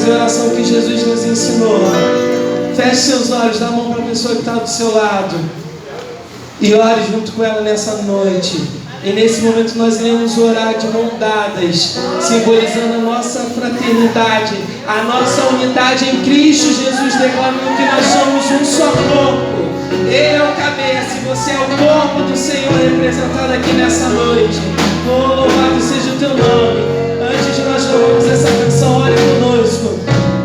fazer a oração que Jesus nos ensinou. Feche seus olhos, dá a mão para a pessoa que está do seu lado e ore junto com ela nessa noite. E nesse momento nós iremos orar de mão dadas, simbolizando a nossa fraternidade, a nossa unidade em Cristo Jesus, declarando que nós somos um só corpo. Ele é o cabeça e você é o corpo do Senhor representado aqui nessa noite. Oh, louvado seja o teu nome. Antes de nós louvarmos essa canção, ore conosco.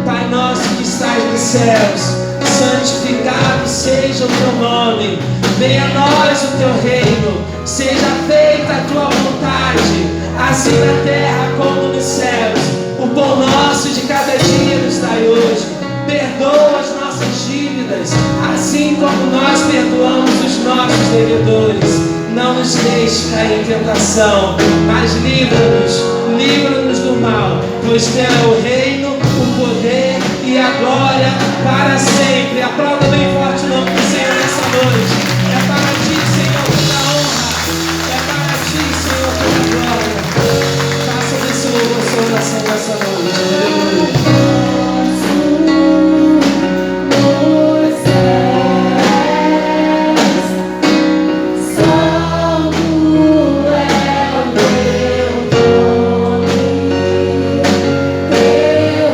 Pai nosso que estás nos céus, santificado seja o teu nome. Venha a nós o teu reino, seja feita a tua vontade, assim na terra como nos céus. O pão nosso de cada dia nos dai hoje. Perdoa as nossas dívidas, assim como nós perdoamos os nossos devedores. Não nos deixe cair em tentação, mas livra-nos do mal, pois teu é o reino, o poder e a glória para sempre. Aplauda bem forte o nome do Senhor nessa noite. É para ti, Senhor, toda a honra. É para ti, Senhor, toda a glória. Faça desse louvor sua oração nessa noite. Aleluia. Teu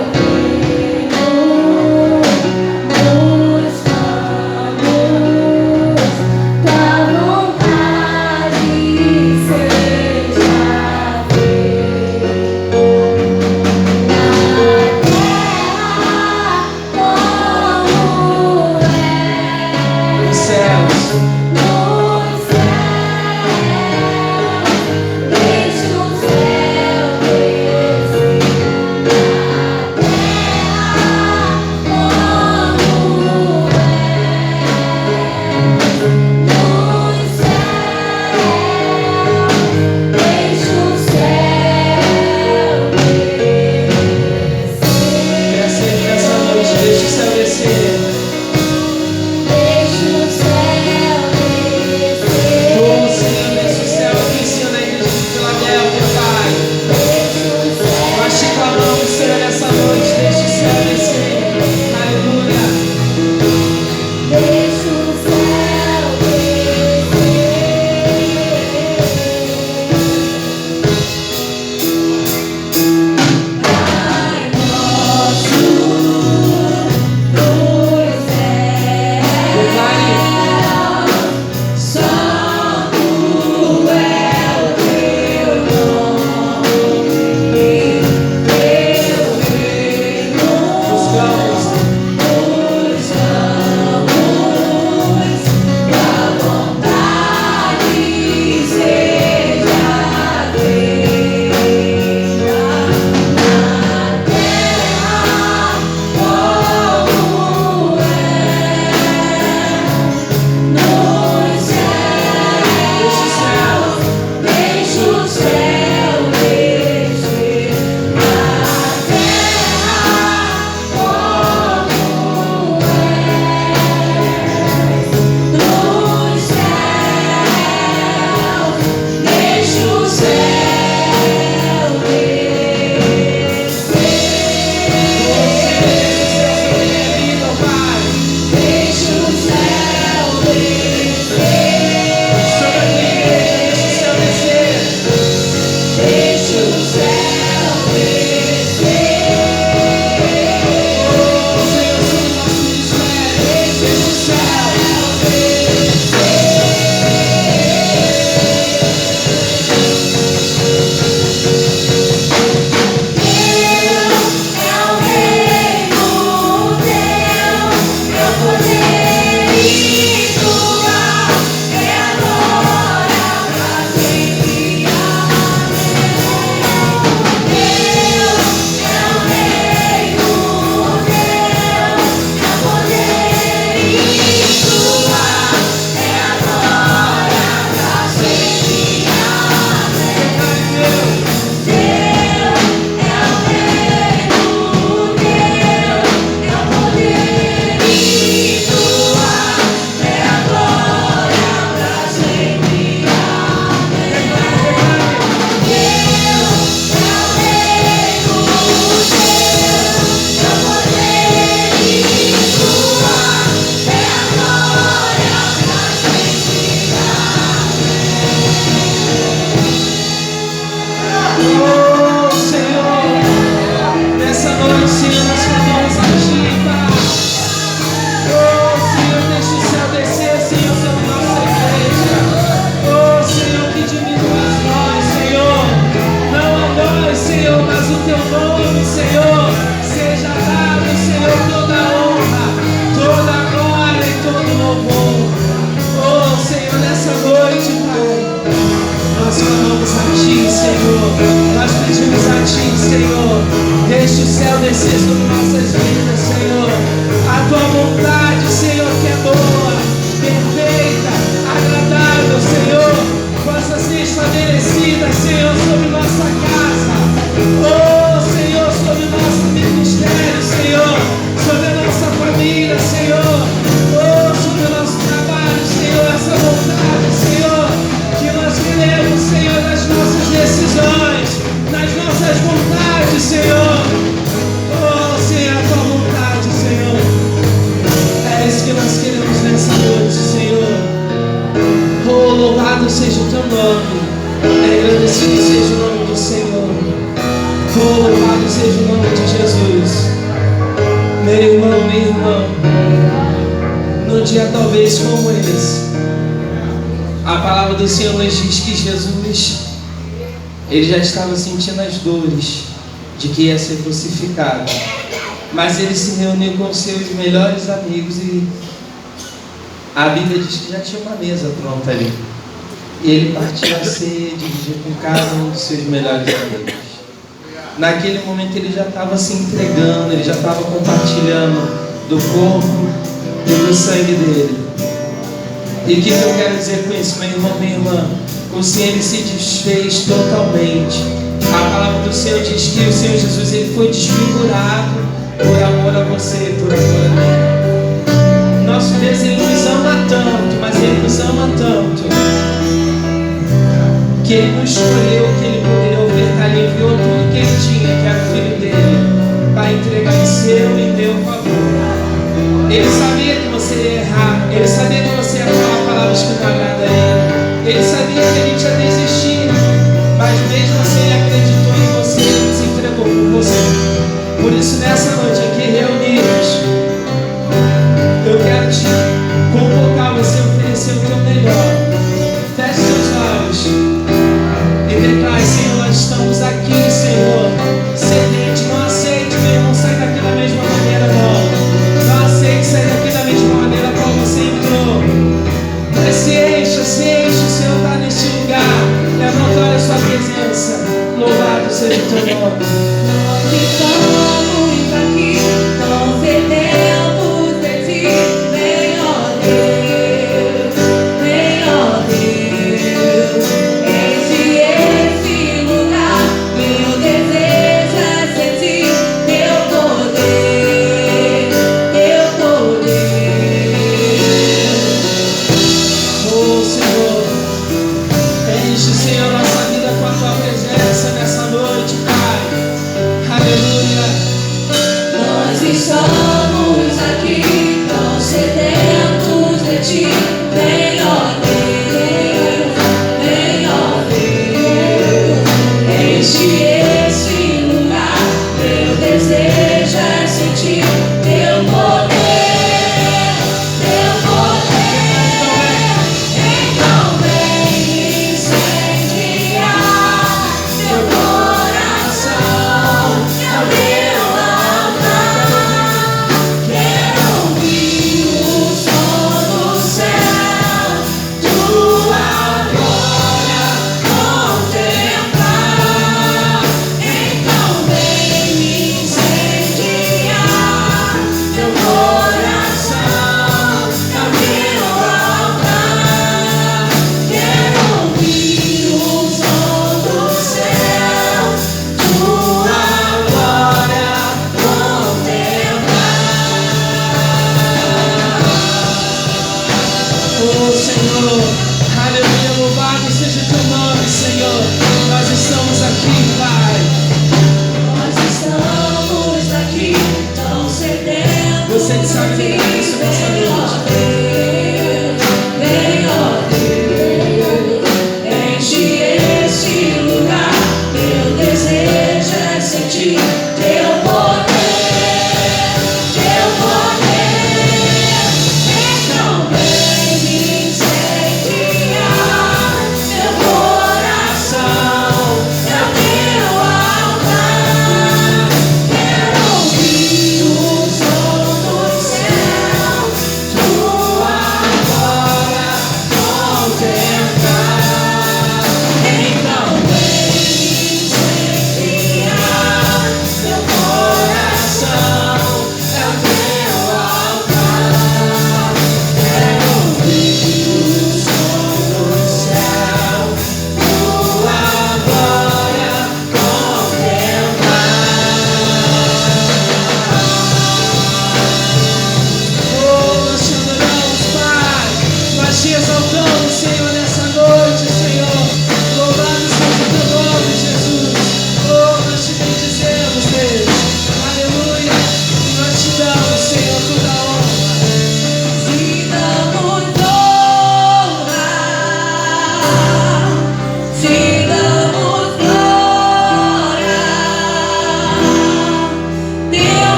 nossas vidas, Senhor. A tua vontade, Senhor, que é boa, perfeita, agradável, Senhor, possa ser estabelecida, Senhor, sobre nossa casa. Oh, Senhor, sobre nosso ministério, Senhor, sobre a nossa família, Senhor. Oh, sobre o nosso trabalho, Senhor, essa vontade, Senhor, que nós queremos, Senhor, nas nossas decisões, nas nossas vontades, Senhor. Oh, Senhor, a tua vontade, Senhor. É isso que nós queremos nessa noite, Senhor. Oh, louvado seja o teu nome. Agradecido seja o nome do Senhor. Oh, louvado seja o nome de Jesus. Meu irmão, minha irmã, num dia talvez como esse, a palavra do Senhor nos diz que Jesus, ele já estava sentindo as dores de que ia ser crucificado, mas ele se reuniu com seus melhores amigos e a Bíblia diz que já tinha uma mesa pronta ali, e ele partiu a ceia, dividiu com cada um dos seus melhores amigos. Naquele momento ele já estava se entregando, ele já estava compartilhando do corpo e do sangue dele. E o que eu quero dizer com isso, meu irmão, minha irmã? O Senhor, ele se desfez totalmente. A palavra do Senhor diz que o Senhor Jesus, ele foi desfigurado por amor a você, por amor a mim. Nosso Deus, ele nos ama tanto, mas ele nos ama tanto, que ele nos escolheu, que ele poderia ofertar, ele enviou tudo que ele tinha, que era o filho dele, para entregar em seu e meu favor. Ele sabia que você ia errar, ele sabia que você ia falar palavras que não agradam a ele sabia que a gente ia desistir, mas mesmo assim ele acreditou em você, ele se entregou por você. Por isso, nessa noite aqui reunidos, eu quero te convocar você a oferecer o teu melhor. Feche seus olhos e declare: Senhor, nós estamos aqui, Senhor, sedente. Não aceite, meu irmão, sair daqui da mesma maneira, não. Não aceite sair daqui da mesma maneira como você entrou. Mas se encha, o Senhor está neste lugar. Levanta a sua presença. Louvado seja o teu nome. Nós estamos aqui, tão sedentos de ti. Vem, ó Deus, vem, ó Deus. Enche esse lugar. Meu desejo é sentir teu poder, teu poder. Oh, Senhor, enche, Senhor, nossa vida com a tua presença nessa noite, Pai. Aleluia. Nós estamos aqui, tão sedentos de ti. Vem, ó Deus, vem, ó Deus. Enche esse lugar. Meu desejo é sentir teu poder, teu poder. Então vem incendiar teu coração, é o meu altar.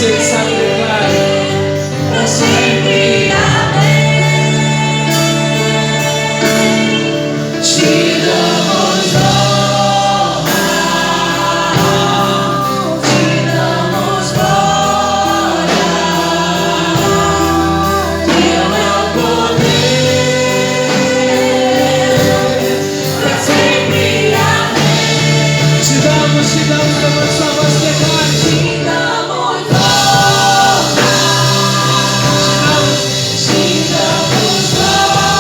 Você que sabe declarar. Pra sempre, amém. Te damos honra, te damos glória. Teu é o poder, pra sempre, amém. Te damos, levante sua voz e declare. Te damos honra, te damos glória.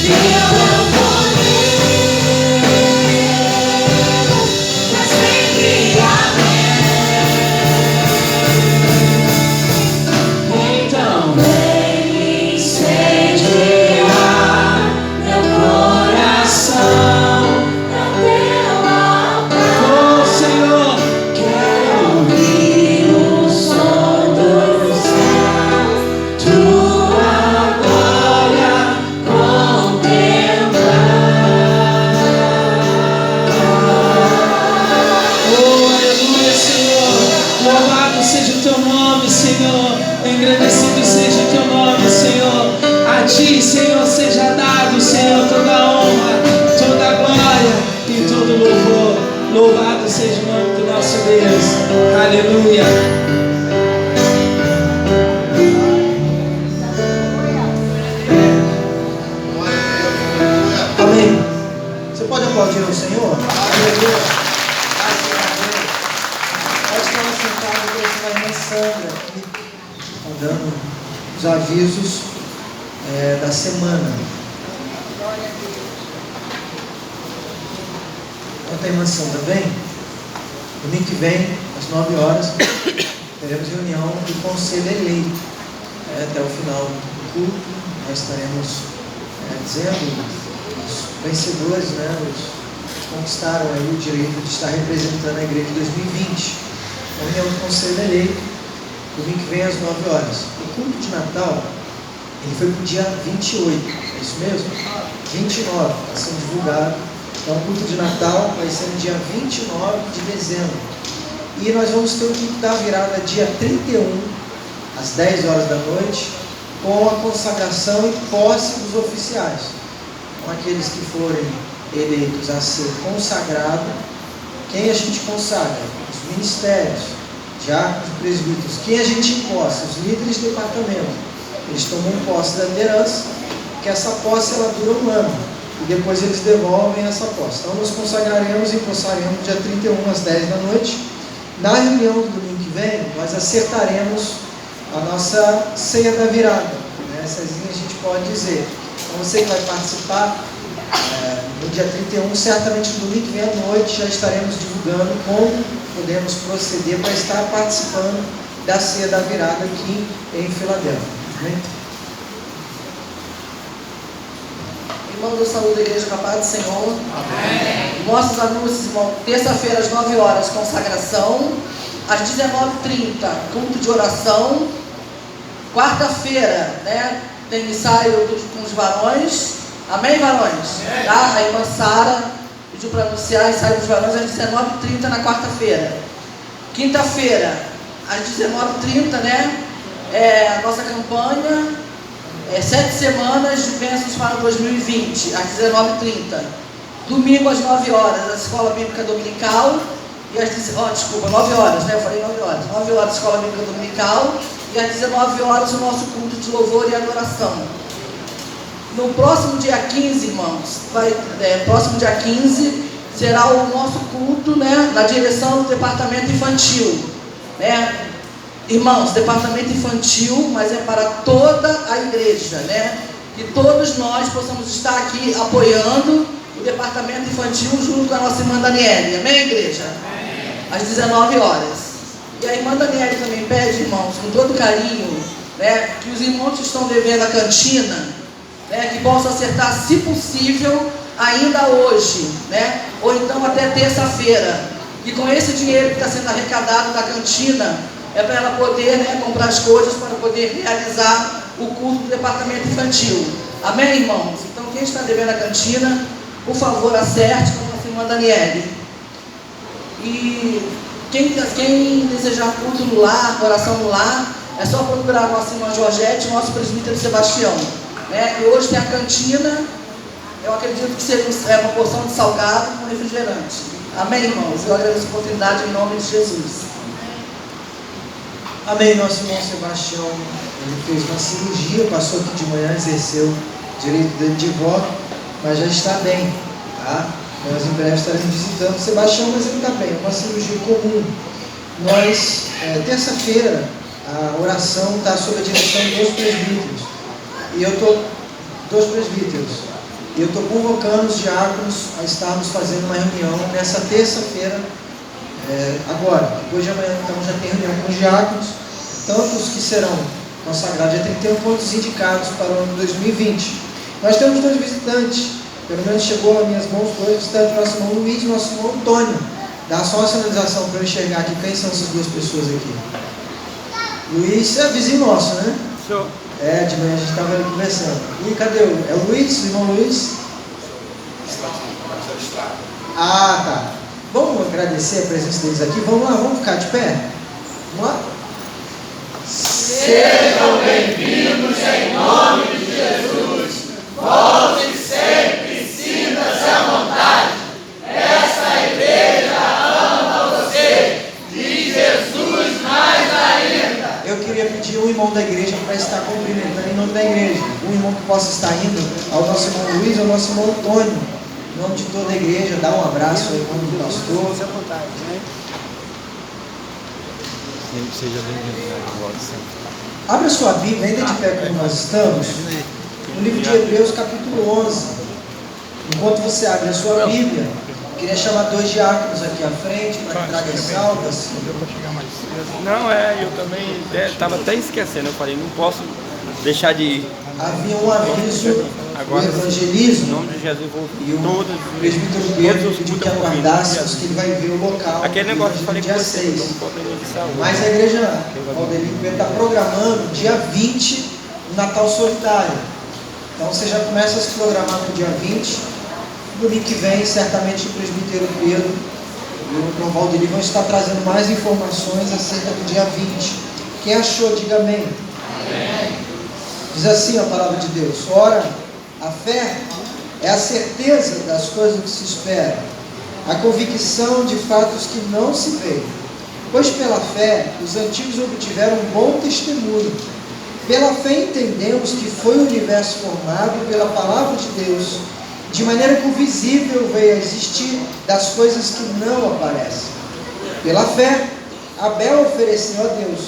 Teu é o poder, pra sempre, amém. Então vem incendiar meu coração, teu altar. Oh, Senhor. Quero ouvir o som do céu, tua glória contemplar. Oh, aleluia, Senhor. Louvado seja o teu nome, Senhor. Engrandecido seja o teu nome, Senhor. A ti, Senhor, seja dado, Senhor, toda a honra, toda a glória e todo louvor. Louvado seja o nome do nosso Deus. Aleluia. Amém. Você pode aplaudir o Senhor? Aleluia. Pode ficar sentado que você vai lançando aqui, dando os avisos da semana. Quanto à mansão também, domingo que vem, às 9 horas, teremos reunião do Conselho Eleito. Até o final do culto, nós estaremos dizendo os vencedores, né, os que conquistaram aí o direito de estar representando a igreja em 2020. A reunião do Conselho Eleito, domingo que vem às 9 horas. O culto de Natal, ele foi para o dia 28, é isso mesmo? 29, está sendo divulgado. Então o culto de Natal vai ser no dia 29 de dezembro. E nós vamos ter o culto da virada dia 31, às 10 horas da noite, com a consagração e posse dos oficiais. Com aqueles que forem eleitos a ser consagrado, quem a gente consagra? Os ministérios, diáconos e presbíteros. Quem a gente imposta? Os líderes do departamento. Eles tomam posse da liderança, que essa posse ela dura um ano. E depois eles devolvem essa posse. Então nós consagraremos e empossaremos dia 31 às 10 da noite. Na reunião do domingo que vem, nós acertaremos a nossa ceia da virada. Cezinha a gente pode dizer. Então você que vai participar no dia 31, certamente no domingo que vem à noite já estaremos divulgando como podemos proceder para estar participando da ceia da virada aqui em Filadélfia. Amém? Irmãos, eu saúdo a igreja com a paz do Senhor. Amém. Nossos anúncios, irmão, terça-feira às 9 horas, consagração. Às 19h30, culto de oração. Quarta-feira, né, tem ensaio com os varões. Amém, varões? Amém. Tá? A irmã Sara pediu para anunciar ensaio dos varões às 19h30 na quarta-feira. Quinta-feira, às 19h30, né, a nossa campanha 7 semanas de bênçãos para 2020, às 19h30. Domingo às 9 horas, a Escola Bíblica Dominical. E às 9 horas, né? Eu falei 9 horas. 9 horas, Escola Bíblica Dominical. E às 19 horas, o nosso culto de louvor e adoração. No próximo dia 15, irmãos, próximo dia 15, será o nosso culto, né, na direção do departamento infantil. Né? Irmãos, departamento infantil, mas é para toda a igreja, né? Que todos nós possamos estar aqui apoiando o departamento infantil junto com a nossa irmã Daniele. Amém, igreja? Amém. Às 19 horas. E a irmã Daniele também pede, irmãos, com todo carinho, né, que os irmãos que estão devendo a cantina, né, que possam acertar, se possível, ainda hoje, né? Ou então até terça-feira. E com esse dinheiro que está sendo arrecadado da cantina, é para ela poder, né, comprar as coisas para poder realizar o culto do departamento infantil. Amém, irmãos? Então, quem está devendo a cantina, por favor, acerte com a nossa irmã Daniele. E Quem desejar culto no lar, oração no lar, é só procurar a nossa irmã Georgette, nosso presbítero Sebastião. Né? E hoje tem a cantina, eu acredito que seja uma porção de salgado com refrigerante. Amém, irmãos? Eu agradeço a oportunidade em nome de Jesus. Amém. Nosso irmão Sebastião, ele fez uma cirurgia, passou aqui de manhã, exerceu o direito dele de voto, mas já está bem, tá? Nós em breve estaremos visitando o Sebastião, mas ele está bem, é uma cirurgia comum. Nós, terça-feira, a oração está sob a direção de dois presbíteros, e eu estou convocando os diáconos a estarmos fazendo uma reunião nessa terça-feira, agora, depois de amanhã, então já tem reunião com os diáconos, tanto os que serão consagrados dia 31 quanto os indicados para o ano 2020. Nós temos dois visitantes, pelo menos chegou às minhas mãos dois visitantes, nosso irmão Luiz e nosso irmão Antônio. Dá só uma sinalização para eu enxergar aqui quem são essas duas pessoas aqui. Luiz é vizinho nosso, né? Sou. De manhã a gente estava ali conversando. E cadê é o Luiz, o irmão Luiz? Ah, tá. Vamos agradecer a presença deles aqui. Vamos lá, vamos ficar de pé? Vamos lá? Sejam bem-vindos em nome de Jesus. Volte sempre, sinta-se à vontade. Essa igreja ama você. De Jesus mais ainda. Eu queria pedir um irmão da igreja para estar cumprimentando em nome da igreja. Um irmão que possa estar indo ao nosso irmão Luiz, ao nosso irmão Antônio. Em nome de toda a igreja, dá um abraço ao irmão do pastor. Fique à vontade, né? Seja bem-vindo. Abra sua Bíblia, ainda de pé como nós estamos, no livro de Hebreus, capítulo 11. Enquanto você abre a sua Bíblia, eu queria chamar dois diáconos aqui à frente para que tragam salvas. Não, eu também estava até esquecendo. Eu falei, não posso deixar de ir. Havia um aviso Agora, do em evangelismo nome de Jesus, vou e o todos presbítero Pedro pediu que aguardássemos que ele vai ver o local. aquele negócio que eu falei com dia você, 6. um problema de saúde. Mas a igreja Valdemir está programando dia 20 o Natal Solidário. Então você já começa a se programar para o dia 20. Domingo que vem, certamente o presbítero Pedro e o irmão Valdemir vão estar trazendo mais informações acerca do dia 20. Quem achou, diga amém. Amém. Diz assim a palavra de Deus: ora, a fé é a certeza das coisas que se esperam, a convicção de fatos que não se veem. Pois pela fé os antigos obtiveram um bom testemunho. Pela fé entendemos que foi o universo formado pela palavra de Deus, de maneira que o visível veio a existir das coisas que não aparecem. Pela fé, Abel ofereceu a Deus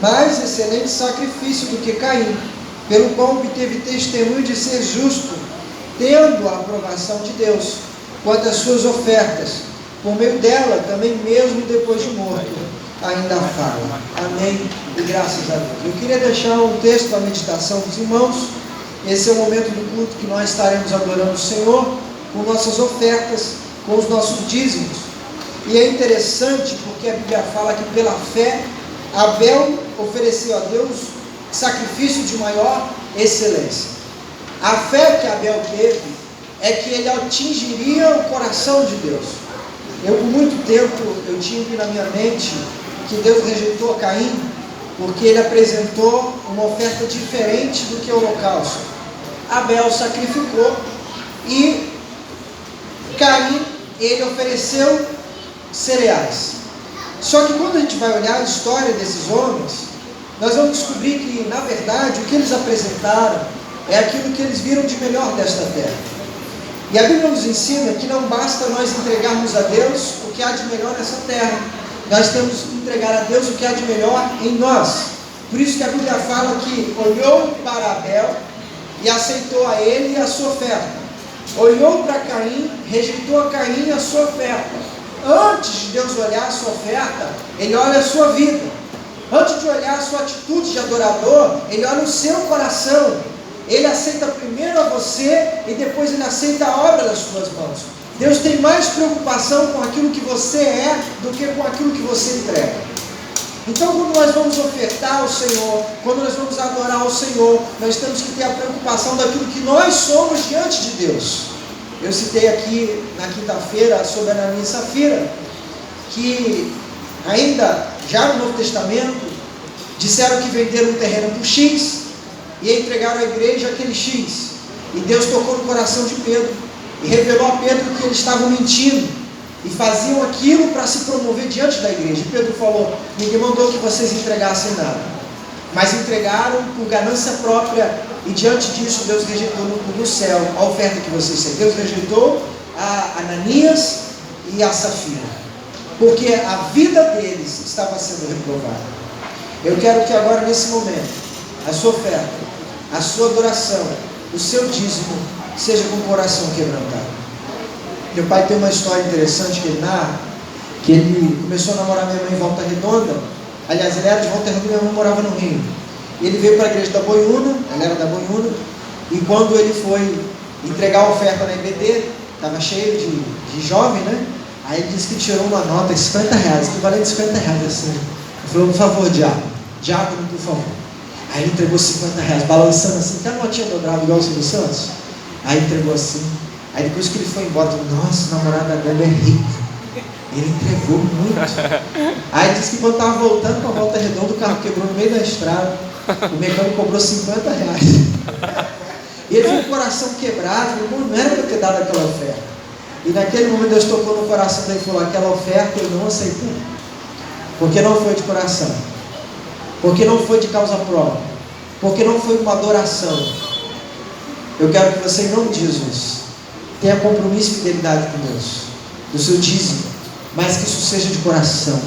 mais excelente sacrifício do que Caim, pelo qual obteve testemunho de ser justo, tendo a aprovação de Deus quanto às suas ofertas. Por meio dela, também mesmo depois de morto, ainda fala. Amém e graças a Deus. Eu queria deixar um texto para a meditação dos irmãos. Esse é o momento do culto que nós estaremos adorando o Senhor com nossas ofertas, com os nossos dízimos. E é interessante porque a Bíblia fala que pela fé Abel ofereceu a Deus sacrifício de maior excelência. A fé que Abel teve é que ele atingiria o coração de Deus. Eu por muito tempo eu tive na minha mente que Deus rejeitou Caim porque ele apresentou uma oferta diferente do que o holocausto. Abel sacrificou e Caim, ele ofereceu cereais. Só que quando a gente vai olhar a história desses homens, nós vamos descobrir que, na verdade, o que eles apresentaram é aquilo que eles viram de melhor desta terra. E a Bíblia nos ensina que não basta nós entregarmos a Deus o que há de melhor nessa terra. Nós temos que entregar a Deus o que há de melhor em nós. Por isso que a Bíblia fala que olhou para Abel e aceitou a ele a sua oferta. Olhou para Caim, rejeitou a Caim e a sua oferta. Antes de Deus olhar a sua oferta, Ele olha a sua vida. Antes de olhar a sua atitude de adorador, Ele olha o seu coração. Ele aceita primeiro a você e depois Ele aceita a obra das suas mãos. Deus tem mais preocupação com aquilo que você é do que com aquilo que você entrega. Então, quando nós vamos ofertar ao Senhor, quando nós vamos adorar ao Senhor, nós temos que ter a preocupação daquilo que nós somos diante de Deus. Eu citei aqui na quinta-feira sobre Ananias e Safira, que ainda já no Novo Testamento, disseram que venderam um terreno por X e entregaram à igreja aquele X. E Deus tocou no coração de Pedro e revelou a Pedro que eles estavam mentindo e faziam aquilo para se promover diante da igreja. E Pedro falou: ninguém mandou que vocês entregassem nada, mas entregaram por ganância própria, e diante disso Deus rejeitou no céu a oferta que vocês têm. Deus rejeitou a Ananias e a Safira, porque a vida deles estava sendo reprovada. Eu quero que agora, nesse momento, a sua oferta, a sua adoração, o seu dízimo seja com o coração quebrantado. Meu pai tem uma história interessante que ele narra, que ele começou a namorar minha mãe em Volta Redonda. Aliás, ele era de Volta Redonda e minha mãe morava no Rio. E ele veio para a igreja da Boiúna, ele era da Boiúna, e quando ele foi entregar a oferta na IBD, estava cheio de jovem, né? Aí ele disse que tirou uma nota de 50 reais, equivalente a 50 reais assim. Ele falou: por favor, diácono, por favor. Aí ele entregou 50 reais, balançando assim, até a notinha dobrada igual o Silvio Santos. Aí entregou assim. Aí depois que ele foi embora, falou: nossa, o namorado dele é rico. Ele entregou muito. Aí disse que quando estava voltando para a Volta Redonda, o carro quebrou no meio da estrada. O mecânico cobrou 50 reais. E ele ficou com o coração quebrado. Falou: não era para ter dado aquela oferta. E naquele momento Deus tocou no coração dele e falou: aquela oferta eu não aceitei, porque não foi de coração, porque não foi de causa própria, porque não foi uma adoração. Eu quero que você, em nome de Jesus, tenha compromisso e fidelidade com Deus, do seu dízimo, mas que isso seja de coração,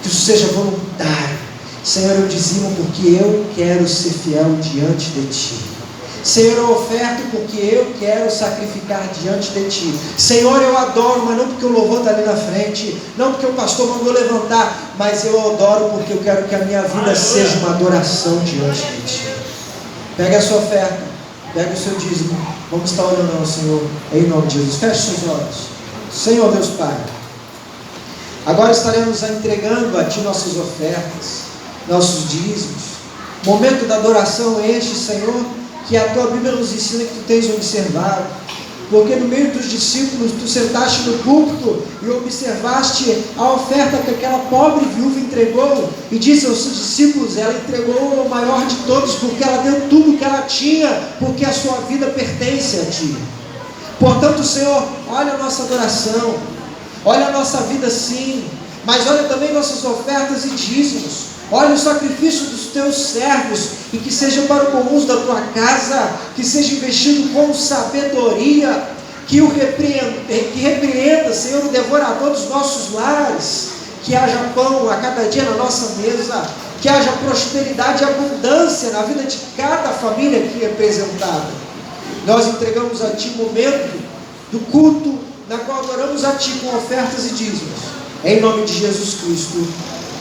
que isso seja voluntário. Senhor, eu dizimo porque eu quero ser fiel diante de Ti. Senhor, eu oferto porque eu quero sacrificar diante de Ti. Senhor, eu adoro, mas não porque o louvor está ali na frente, não porque o pastor mandou levantar, mas eu adoro porque eu quero que a minha vida seja uma adoração diante de Ti. Pega a sua oferta, pega o seu dízimo, vamos estar orando ao Senhor, em nome de Jesus. Feche seus olhos. Senhor Deus Pai, agora estaremos entregando a Ti nossas ofertas, nossos dízimos. Momento da adoração este, Senhor, que a Tua Bíblia nos ensina que Tu tens observado, porque no meio dos discípulos Tu sentaste no púlpito e observaste a oferta que aquela pobre viúva entregou, e disse aos seus discípulos: ela entregou o maior de todos, porque ela deu tudo o que ela tinha, porque a sua vida pertence a Ti. Portanto, Senhor, olha a nossa adoração, olha a nossa vida sim, mas olha também nossas ofertas e dízimos. Olha o sacrifício dos Teus servos, e que seja para o comum da Tua casa, que seja investido com sabedoria, que repreenda, Senhor, o devorador dos nossos lares, que haja pão a cada dia na nossa mesa, que haja prosperidade e abundância na vida de cada família aqui representada. Nós entregamos a Ti o momento do culto, na qual adoramos a Ti com ofertas e dízimos, em nome de Jesus Cristo.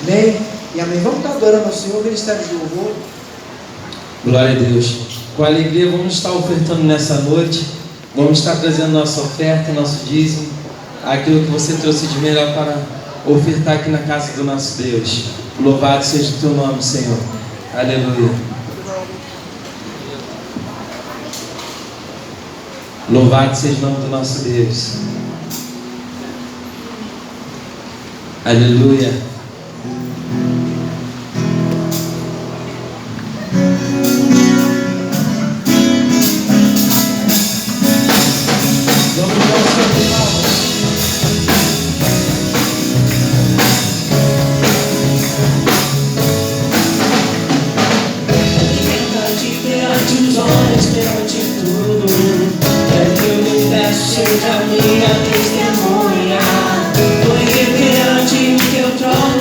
Amém e amém. Vamos estar adorando ao Senhor, ministério de louvor. Glória a Deus. Com alegria vamos estar ofertando nessa noite. Vamos estar trazendo nossa oferta, nosso dízimo, aquilo que você trouxe de melhor para ofertar aqui na casa do nosso Deus. Louvado seja o Teu nome, Senhor. Aleluia. Louvado seja o nome do nosso Deus. Aleluia. Seja minha testemunha, foi reverente o Teu trono.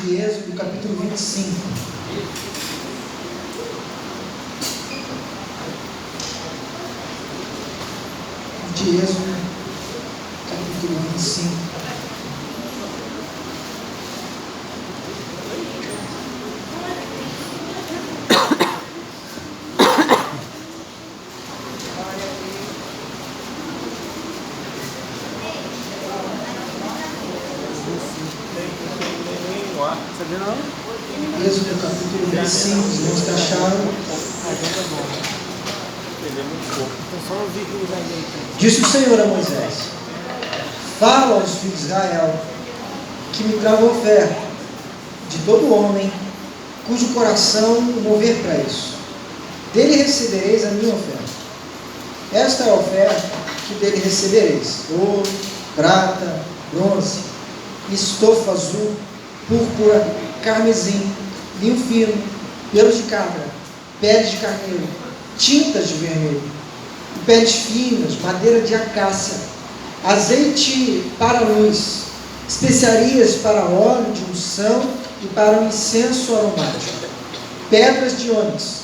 de Êxodo, capítulo 25. Êxodo capítulo 25, os irmãos que acharam. Disse o Senhor a Moisés: fala aos filhos de Israel que me tragam oferta de todo homem cujo coração o mover para isso. Dele recebereis a minha oferta. Esta é a oferta que dele recebereis: ouro, prata, bronze, estofa azul, púrpura, carmesim, linho fino, pelos de cabra, peles de carneiro, tintas de vermelho, peles finas, madeira de acácia, azeite para a luz, especiarias para óleo de unção e para o incenso aromático, pedras de ônix,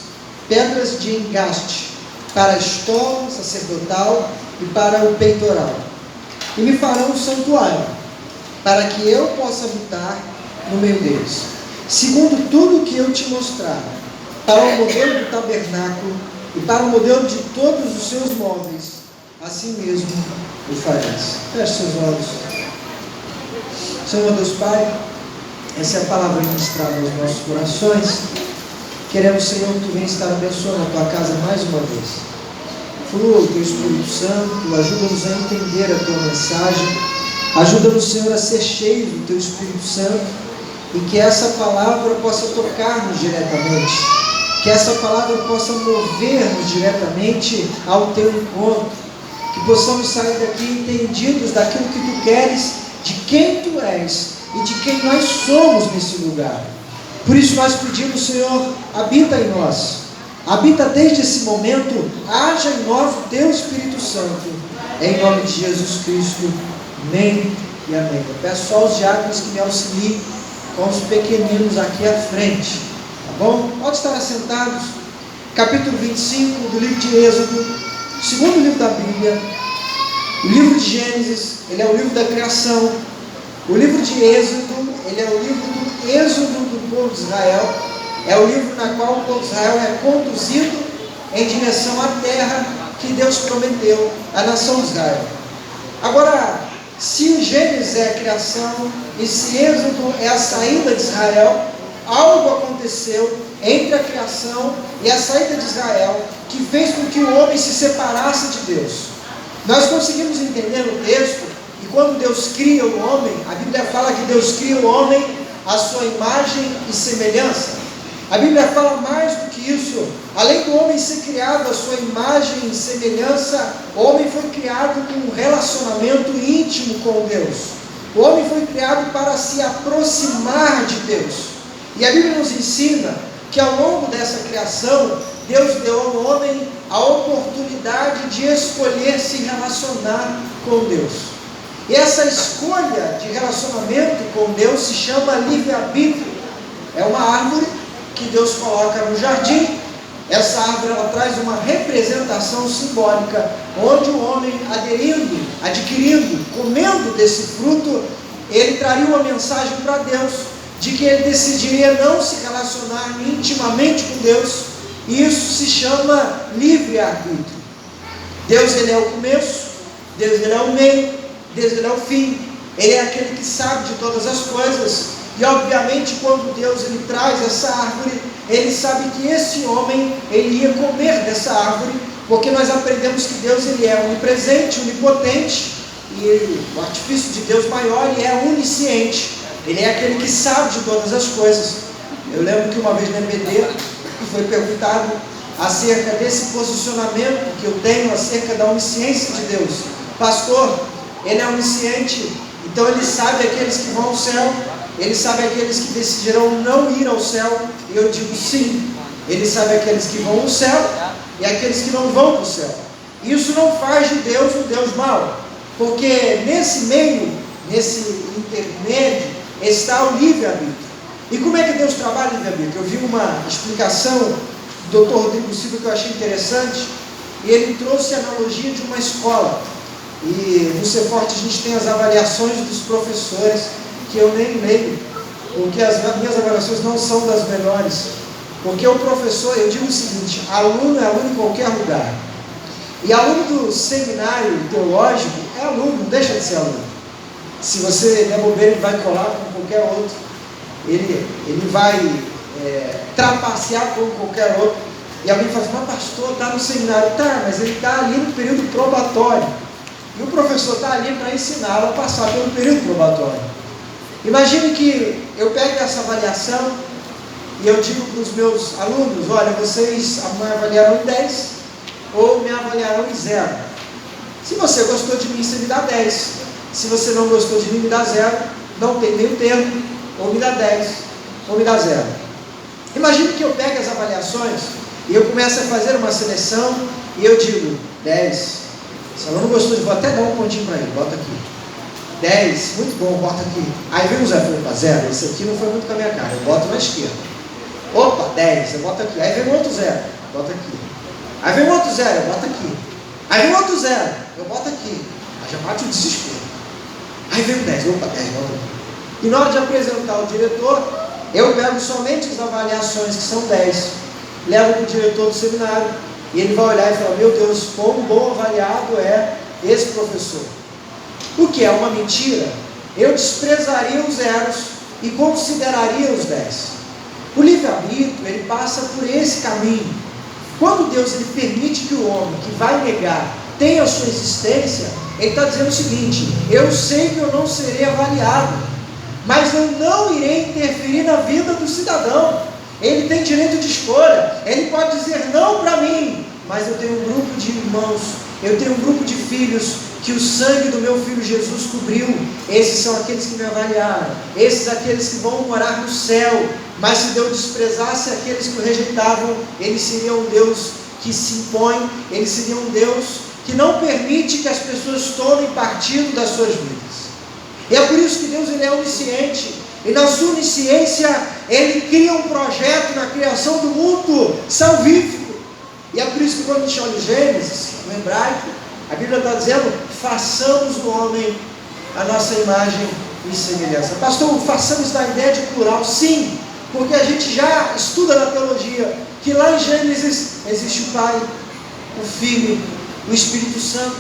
pedras de engaste, para a estola sacerdotal e para o peitoral. E me farão um santuário, para que eu possa habitar no meio deles, segundo tudo o que eu te mostrar, para o modelo do tabernáculo e para o modelo de todos os seus móveis, assim mesmo o farás. Feche seus olhos. Senhor Deus Pai, essa é a palavra ministrada aos nossos corações. Queremos, Senhor, que Tu venha estar abençoando a Tua casa mais uma vez. Flua o Teu Espírito Santo, ajuda-nos a entender a Tua mensagem, ajuda-nos, Senhor, a ser cheios do Teu Espírito Santo, e que essa palavra possa tocar-nos diretamente, que essa palavra possa mover-nos diretamente ao Teu encontro, que possamos sair daqui entendidos daquilo que Tu queres, de quem Tu és e de quem nós somos nesse lugar. Por isso nós pedimos, Senhor, habita em nós, habita desde esse momento, haja em nós o Teu Espírito Santo, em nome de Jesus Cristo, amém e amém. Eu peço só aos diáconos que me auxiliem com os pequeninos aqui à frente, tá bom? Pode estar assentados. Capítulo 25 do livro de Êxodo, segundo livro da Bíblia. O livro de Gênesis, ele é o livro da criação. O livro de Êxodo, ele é o livro do êxodo do povo de Israel. É o livro na qual o povo de Israel é conduzido em direção à terra que Deus prometeu à nação de Israel. Agora, se Gênesis é a criação e se Êxodo é a saída de Israel, algo aconteceu entre a criação e a saída de Israel, que fez com que o homem se separasse de Deus. Nós conseguimos entender no texto, e quando Deus cria o homem, a Bíblia fala que Deus cria o homem à sua imagem e semelhança. A Bíblia fala mais do que isso. Além do homem ser criado à sua imagem e semelhança, o homem foi criado com um relacionamento íntimo com Deus. O homem foi criado para se aproximar de Deus. E a Bíblia nos ensina que ao longo dessa criação, Deus deu ao homem a oportunidade de escolher se relacionar com Deus. E essa escolha de relacionamento com Deus se chama livre-arbítrio. É uma árvore que Deus coloca no jardim. Essa árvore ela traz uma representação simbólica, onde o homem adquirindo, comendo desse fruto, ele traria uma mensagem para Deus, de que ele decidiria não se relacionar intimamente com Deus, e isso se chama livre-arbítrio. Deus ele é o começo, Deus ele é o meio, Deus ele é o fim, ele é aquele que sabe de todas as coisas, e obviamente quando Deus ele traz essa árvore, ele sabe que esse homem ele ia comer dessa árvore, porque nós aprendemos que Deus ele é onipresente, onipotente, e o artifício de Deus maior ele é onisciente, ele é aquele que sabe de todas as coisas. Eu lembro que uma vez na EBD foi perguntado acerca desse posicionamento que eu tenho acerca da onisciência de Deus. Pastor, ele é onisciente, então ele sabe aqueles que vão ao céu, ele sabe aqueles que decidirão não ir ao céu. E eu digo sim, ele sabe aqueles que vão ao céu e aqueles que não vão para o céu. Isso não faz de Deus um Deus mau, porque nesse meio, nesse intermédio, está o livre-arbítrio. E como é que Deus trabalha o livre-arbítrio? Eu vi uma explicação do Dr. Rodrigo Silva que eu achei interessante, e ele trouxe a analogia de uma escola. E no Ceforte a gente tem as avaliações dos professores, que eu nem leio, porque as minhas avaliações não são das melhores. Porque o professor, eu digo o seguinte, aluno é aluno em qualquer lugar. E aluno do seminário teológico é aluno, não deixa de ser aluno. Se você der bobeira, ele vai colar com qualquer outro. Ele vai trapacear com qualquer outro. E alguém fala assim, mas pastor, está no seminário. Tá, mas ele está ali no período probatório. E o professor está ali para ensiná-lo a passar pelo período probatório. Imagine que eu pego essa avaliação e eu digo para os meus alunos, olha, vocês me avaliaram em 10 ou me avaliaram em 0. Se você gostou de mim, você me dá 10. Se você não gostou de mim, me dá 0. Não tem meio termo, ou me dá 10, ou me dá 0. Imagine que eu pego as avaliações e eu começo a fazer uma seleção e eu digo 10. Se ela não gostou, eu vou até dar um pontinho para ele, bota aqui. 10, muito bom, bota aqui. Aí vem o 0, opa, 0, esse aqui não foi muito com a minha cara, eu boto na esquerda. Opa, 10, eu boto aqui. Aí vem outro 0, bota aqui. Aí vem outro 0, eu boto aqui. Aí vem outro 0, eu boto aqui. Aí já bate o desespero. Aí vem o 10, opa, 10, bota aqui. E na hora de apresentar o diretor, eu pego somente as avaliações que são 10, levo para o diretor do seminário, e ele vai olhar e falar, meu Deus, quão bom avaliado é esse professor. O que é uma mentira, eu desprezaria os 0 e consideraria os 10. O livre-arbítrio, ele passa por esse caminho. Quando Deus ele permite que o homem que vai negar tenha a sua existência, ele está dizendo o seguinte, eu sei que eu não serei avaliado, mas eu não irei interferir na vida do cidadão. Ele tem direito de escolha, ele pode dizer não para mim, mas eu tenho um grupo de irmãos, eu tenho um grupo de filhos que o sangue do meu filho Jesus cobriu. Esses são aqueles que me avaliaram, esses aqueles que vão morar no céu. Mas se Deus desprezasse aqueles que o rejeitavam, ele seria um Deus que se impõe, ele seria um Deus que não permite que as pessoas tomem partido das suas vidas. E é por isso que Deus ele é onisciente, e na sua onisciência ele cria um projeto na criação do mundo salvífico. E é por isso que quando a gente olha em Gênesis, no hebraico, a Bíblia está dizendo, façamos o homem a nossa imagem e semelhança. Pastor, façamos da ideia de plural, sim, porque a gente já estuda na teologia, que lá em Gênesis existe o Pai, o Filho, o Espírito Santo,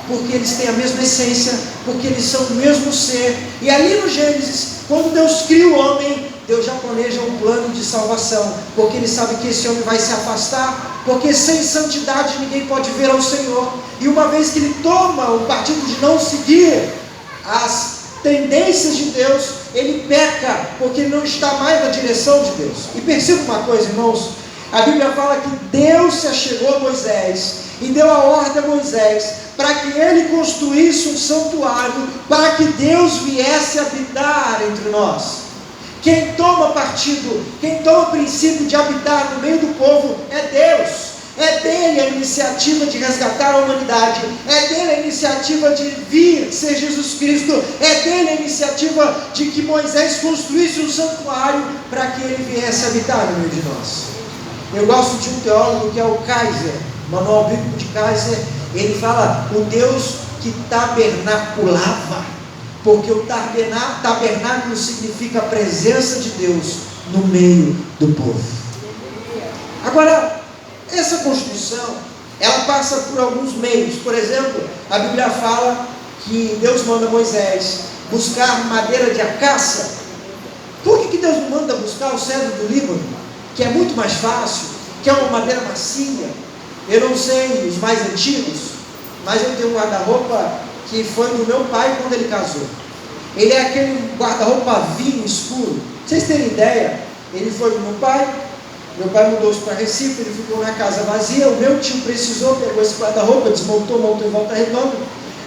porque eles têm a mesma essência, porque eles são o mesmo ser. E ali no Gênesis, quando Deus cria o homem, Deus já planeja um plano de salvação, porque Ele sabe que esse homem vai se afastar, porque sem santidade ninguém pode ver ao Senhor. E uma vez que ele toma o partido de não seguir as tendências de Deus, ele peca, porque ele não está mais na direção de Deus. E perceba uma coisa, irmãos, a Bíblia fala que Deus se achegou a Moisés e deu a ordem a Moisés para que ele construísse um santuário, para que Deus viesse habitar entre nós. Quem toma partido, quem toma o princípio de habitar no meio do povo é Deus. É dele a iniciativa de resgatar a humanidade, é dele a iniciativa de vir ser Jesus Cristo, é dele a iniciativa de que Moisés construísse um santuário para que ele viesse habitar no meio de nós. Eu gosto de um teólogo que é o Kaiser, Manual Bíblico de Kaiser. Ele fala o Deus que tabernaculava, porque o tabernáculo significa a presença de Deus no meio do povo. Agora, essa construção, ela passa por alguns meios. Por exemplo, a Bíblia fala que Deus manda Moisés buscar madeira de acácia. Por que Deus não manda buscar o cedro do Líbano, que é muito mais fácil, que é uma madeira macia? Eu não sei os mais antigos, mas eu tenho um guarda-roupa que foi do meu pai quando ele casou. Ele é aquele guarda-roupa vinho escuro. Pra vocês terem ideia, ele foi do meu pai mudou-se para Recife, ele ficou na casa vazia, o meu tio precisou, pegou esse guarda-roupa, desmontou, montou em Volta Redonda.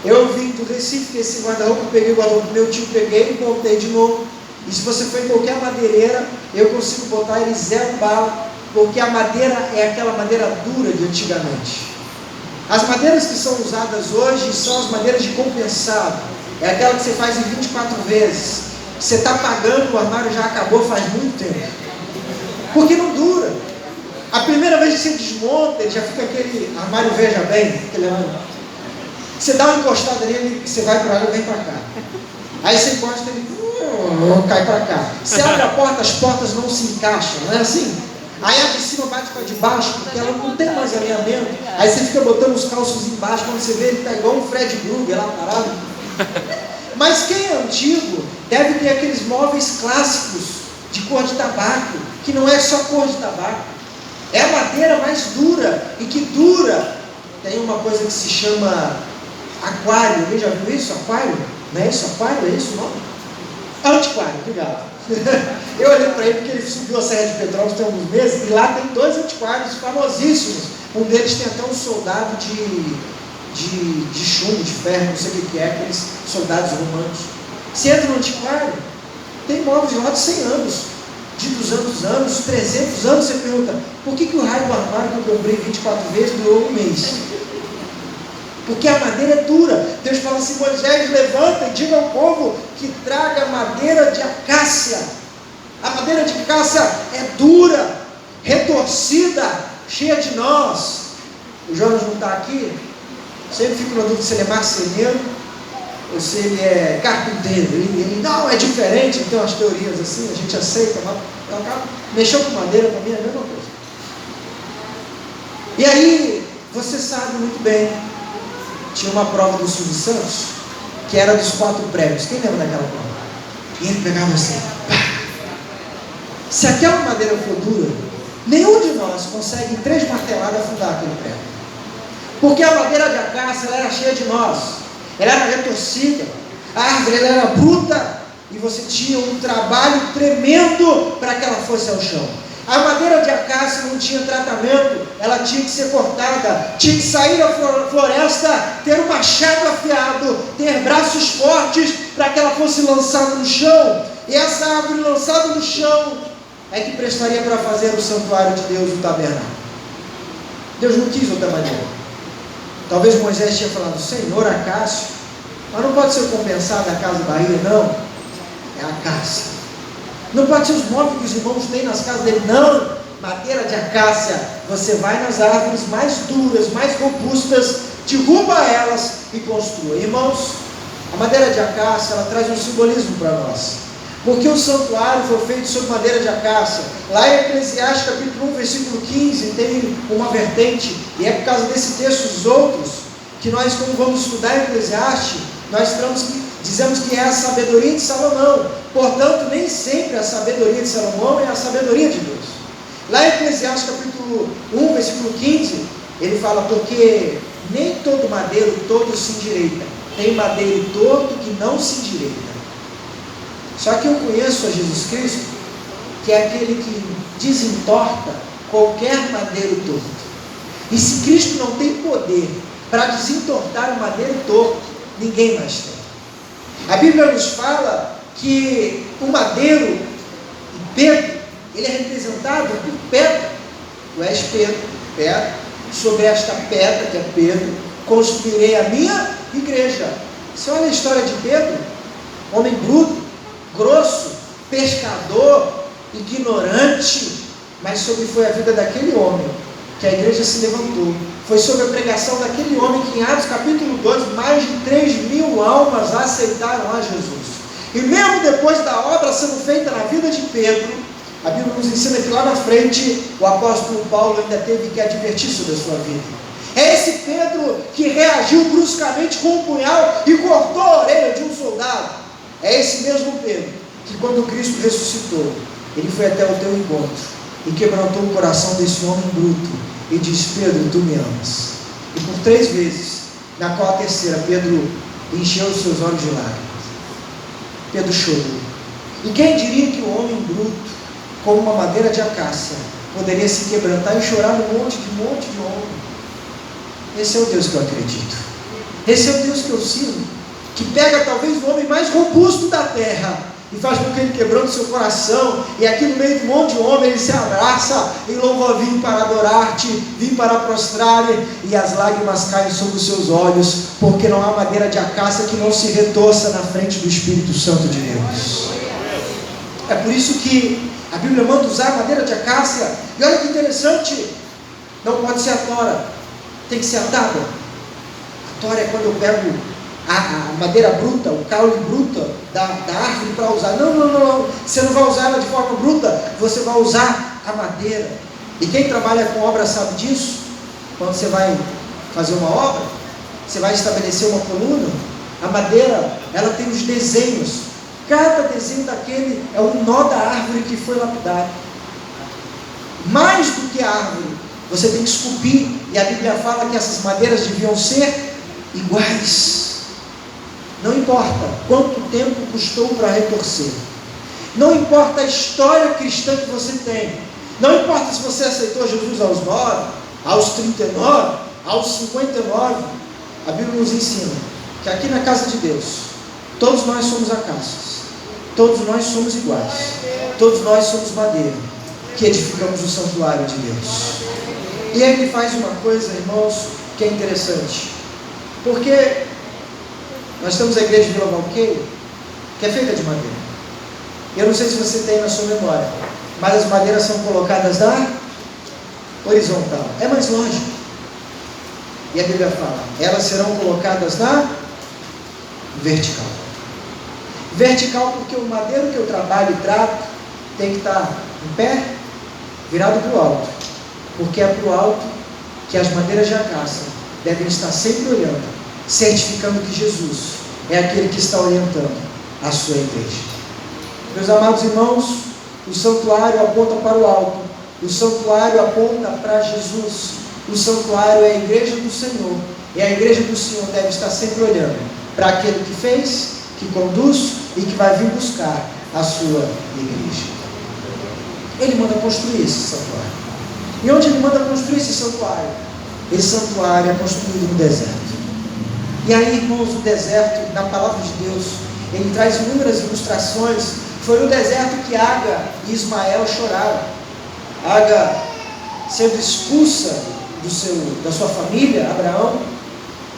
Eu vim do Recife, esse guarda-roupa, peguei o guarda-roupa do meu tio, peguei e montei de novo. E se você for em qualquer madeireira, eu consigo botar ele 0 bala, porque a madeira é aquela madeira dura de antigamente. As madeiras que são usadas hoje são as madeiras de compensado, é aquela que você faz em 24 vezes. Você está pagando, o armário já acabou faz muito tempo. Porque não dura. A primeira vez que você desmonta, ele já fica aquele armário veja bem, aquele armário. Você dá uma encostada nele, você vai para lá e vem para cá. Aí você encosta ele, cai para cá. Você abre a porta, as portas não se encaixam, não é assim? Aí a de cima bate com a de baixo, porque ela não tem mais alinhamento. Aí você fica botando os calços embaixo, quando você vê ele está igual um Fred Krueger lá parado. Mas quem é antigo deve ter aqueles móveis clássicos de cor de tabaco, que não é só cor de tabaco, é a madeira mais dura, e que dura. Tem uma coisa que se chama aquário, alguém já viu isso? Aquário? Não é isso? Aquário? É isso o nome? Antiquário, obrigado. Eu olhei para ele porque ele subiu a Serra de Petrópolis tem alguns meses, e lá tem 2 antiquários famosíssimos. Um deles tem até um soldado de chumbo, de ferro, não sei o que é, aqueles soldados romanos. Você entra no antiquário, tem móveis lá de 100 anos, de 200 anos, 300 anos. Você pergunta, por que o raio do armário que eu comprei 24 vezes durou um mês? Porque a madeira é dura. Deus fala assim, Moisés, levanta e diga ao povo que traga madeira de acácia. A madeira de acácia é dura, retorcida, cheia de nós. O Jonas não está aqui? Sempre fico na dúvida se ele é marceneiro ou se ele é carpinteiro. Ele não, é diferente, tem umas teorias assim, a gente aceita, mas mexeu com madeira, para mim é a mesma coisa. E aí, você sabe muito bem, tinha uma prova do Silvio Santos, que era dos 4 prêmios. Quem lembra daquela prova? E ele pegava assim, pá. Se aquela madeira for dura, nenhum de nós consegue em 3 marteladas afundar aquele prêmio. Porque a madeira de acácia, ela era cheia de nós, ela era retorcida, a árvore ela era bruta, e você tinha um trabalho tremendo para que ela fosse ao chão. A madeira de acácia não tinha tratamento, ela tinha que ser cortada, tinha que sair da floresta, ter um machado afiado, ter braços fortes para que ela fosse lançada no chão. E essa árvore lançada no chão é que prestaria para fazer o santuário de Deus, o tabernáculo. Deus não quis outra maneira. Talvez Moisés tinha falado, Senhor, acácio, mas não pode ser compensado a casa Bahia, não. É acácia. Não pode ser os móveis que os irmãos têm nas casas dele, não. Madeira de acácia. Você vai nas árvores mais duras, mais robustas, derruba elas e construa. Irmãos, a madeira de acácia, ela traz um simbolismo para nós. Porque o santuário foi feito sobre madeira de acácia. Lá em Eclesiastes capítulo 1, versículo 15, tem uma vertente, e é por causa desse texto e os outros, que nós, quando vamos estudar Eclesiastes, nós Dizemos que é a sabedoria de Salomão. Portanto, nem sempre a sabedoria de Salomão é a sabedoria de Deus. Lá em Eclesiastes capítulo 1, versículo 15, ele fala: porque nem todo madeiro todo se endireita, tem madeiro torto que não se endireita. Só que eu conheço a Jesus Cristo, que é aquele que desentorta qualquer madeiro torto. E se Cristo não tem poder para desentortar o madeiro torto, ninguém mais tem. A Bíblia nos fala que o madeiro, Pedro, ele é representado por pedra. Tu és Pedro, pedra. Sobre esta pedra, que é Pedro, construirei a minha igreja. Você olha a história de Pedro, homem bruto, grosso, pescador, ignorante, mas sobre foi a vida daquele homem que a igreja se levantou. Foi sobre a pregação daquele homem que em Atos capítulo 2, mais de 3.000 almas aceitaram a Jesus. E mesmo depois da obra sendo feita na vida de Pedro, a Bíblia nos ensina que lá na frente o apóstolo Paulo ainda teve que advertir sobre a sua vida. É esse Pedro que reagiu bruscamente com um punhal e cortou a orelha de um soldado. É esse mesmo Pedro que, quando Cristo ressuscitou, ele foi até o teu encontro e quebrantou o coração desse homem bruto e disse: Pedro, tu me amas. E por 3 vezes, na qual a terceira, Pedro encheu os seus olhos de lágrimas. Pedro chorou. E quem diria que o homem bruto, como uma madeira de acácia, poderia se quebrantar e chorar num monte de homem? Esse é o Deus que eu acredito. Esse é o Deus que eu sirvo, que pega talvez o homem mais robusto da terra e faz com que ele quebrante o seu coração, e aqui no meio de um monte de homem ele se abraça e louva: vim para adorar-te, vim para prostrar, e as lágrimas caem sobre os seus olhos, porque não há madeira de acácia que não se retorça na frente do Espírito Santo de Deus. É por isso que a Bíblia manda usar madeira de acácia. E olha que interessante, não pode ser a tora, tem que ser a tábua. A tora é quando eu pego a madeira bruta, o caule bruta da árvore para usar. Não, você não vai usar ela de forma bruta, você vai usar a madeira. E quem trabalha com obra sabe disso. Quando você vai fazer uma obra, você vai estabelecer uma coluna, a madeira, ela tem os desenhos. Cada desenho daquele é um nó da árvore que foi lapidado. Mais do que a árvore, você tem que esculpir. E a Bíblia fala que essas madeiras deviam ser iguais. Não importa quanto tempo custou para retorcer. Não importa a história cristã que você tem. Não importa se você aceitou Jesus aos 9, aos 39, aos 59. A Bíblia nos ensina que aqui na casa de Deus, todos nós somos acácias. Todos nós somos iguais. Todos nós somos madeira, que edificamos o santuário de Deus. E aí ele faz uma coisa, irmãos, que é interessante. Porque nós temos a igreja de Vila Valqueiro, que é feita de madeira. Eu não sei se você tem na sua memória, mas as madeiras são colocadas na horizontal. É mais lógico. E a Bíblia fala: elas serão colocadas na vertical. Vertical porque o madeiro que eu trabalho e trato tem que estar em pé, virado para o alto. Porque é para o alto que as madeiras de acácia devem estar sempre olhando, certificando que Jesus é aquele que está orientando a sua igreja. Meus amados irmãos, o santuário aponta para o alto, o santuário aponta para Jesus, o santuário é a igreja do Senhor, e a igreja do Senhor deve estar sempre olhando para aquele que fez, que conduz e que vai vir buscar a sua igreja. Ele manda construir esse santuário. E onde ele manda construir esse santuário? Esse santuário é construído no deserto. E aí, irmãos, o deserto, na palavra de Deus, ele traz inúmeras ilustrações. Foi no deserto que Agar e Ismael choraram. Agar sendo expulsa da sua família, Abraão,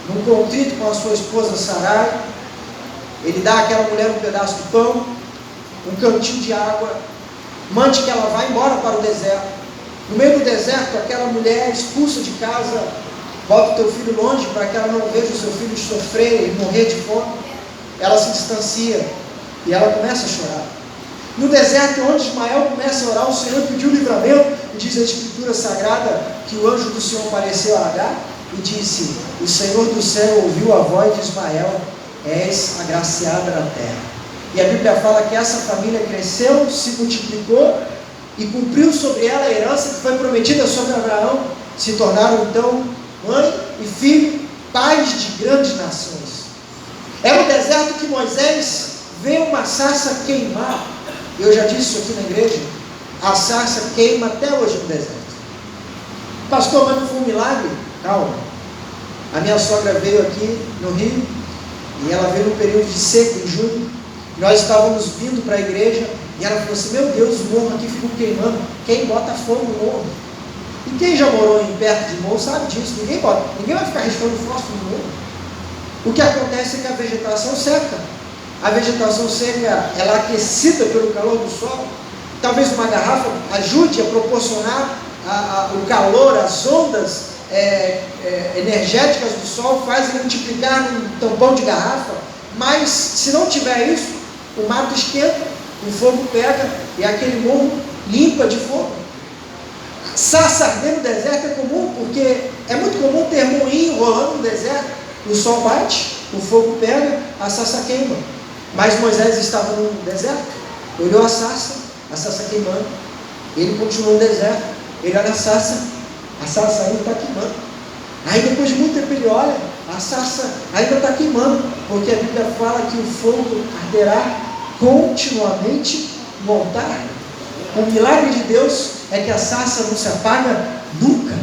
num contrito com a sua esposa Sarai. Ele dá àquela mulher um pedaço de pão, um cantinho de água, mande que ela vá embora para o deserto. No meio do deserto, aquela mulher expulsa de casa, bota o teu filho longe para que ela não veja o seu filho sofrer e morrer de fome. Ela se distancia e ela começa a chorar. No deserto, onde Ismael começa a orar, o Senhor pediu livramento, e diz a Escritura Sagrada que o anjo do Senhor apareceu a Agar e disse: o Senhor do céu ouviu a voz de Ismael és agraciada na terra. E a Bíblia fala que essa família cresceu, se multiplicou e cumpriu sobre ela a herança que foi prometida sobre Abraão. Se tornaram então mãe e filho, pais de grandes nações. É no deserto que Moisés vê uma sarça queimar. Eu já disse isso aqui na igreja. A sarça queima até hoje no deserto. Pastor, mas não foi um milagre? Calma. A minha sogra veio aqui no Rio e ela veio num período de seca, em junho. Nós estávamos vindo para a igreja e ela falou assim: meu Deus, o morro aqui ficou queimando. Quem bota fogo no morro? E quem já morou em perto de morro sabe disso. Ninguém vai ficar riscando fósforo no morro. O que acontece é que a vegetação seca. A vegetação seca, ela é aquecida pelo calor do sol. Talvez uma garrafa ajude a proporcionar o calor, as ondas energéticas do sol fazem multiplicar um tampão de garrafa. Mas se não tiver isso, o mato esquenta, o fogo pega e aquele morro limpa de fogo. Sarça arder no deserto é comum, porque é muito comum ter moinho rolando no deserto. O sol bate, o fogo pega, a sarça queima. Mas Moisés estava no deserto, olhou a sarça queimando. Ele continuou no deserto, ele olha a sarça ainda está queimando. Aí depois de muito tempo ele olha, a sarça ainda está queimando, porque a Bíblia fala que o fogo arderá continuamente no altar. O milagre de Deus é que a sarça não se apaga nunca.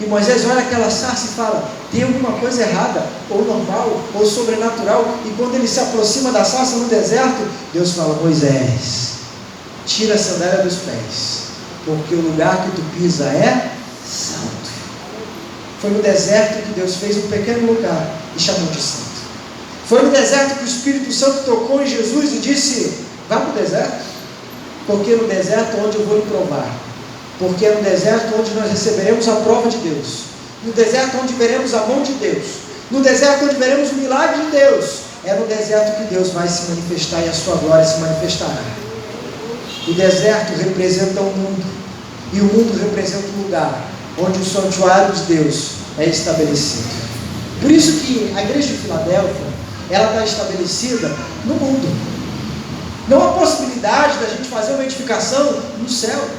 E Moisés olha aquela sarça e fala: tem alguma coisa errada, ou normal, ou sobrenatural. E quando ele se aproxima da sarça no deserto, Deus fala: Moisés, tira a sandália dos pés, porque o lugar que tu pisa é santo. Foi no deserto que Deus fez um pequeno lugar e chamou de santo. Foi no deserto que o Espírito Santo tocou em Jesus e disse: vá para o deserto, porque é no deserto onde eu vou lhe provar. Porque é no deserto onde nós receberemos a prova de Deus. No deserto onde veremos a mão de Deus. No deserto onde veremos o milagre de Deus. É no deserto que Deus vai se manifestar e a sua glória se manifestará. O deserto representa o mundo. E o mundo representa o lugar onde o santuário de Deus é estabelecido. Por isso que a igreja de Filadélfia, ela está estabelecida no mundo. Não há possibilidade da gente fazer uma edificação no céu,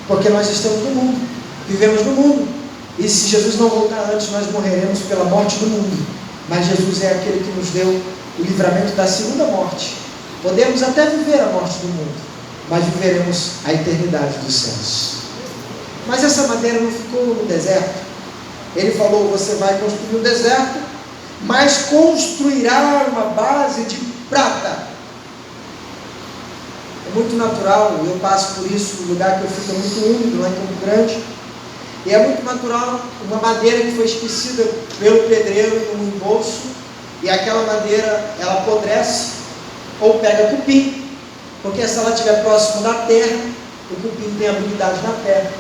porque nós estamos no mundo, vivemos no mundo, e se Jesus não voltar antes, nós morreremos pela morte do mundo. Mas Jesus é aquele que nos deu o livramento da segunda morte. Podemos até viver a morte do mundo, mas viveremos a eternidade dos céus. Mas essa madeira não ficou no deserto. Ele falou: você vai construir um deserto, mas construirá uma base de prata. É muito natural, eu passo por isso, um lugar que eu fico muito úmido, lá em Campo Grande, e é muito natural uma madeira que foi esquecida pelo pedreiro no embolso, e aquela madeira, ela apodrece, ou pega cupim, porque se ela estiver próximo da terra, o cupim tem habilidade na terra,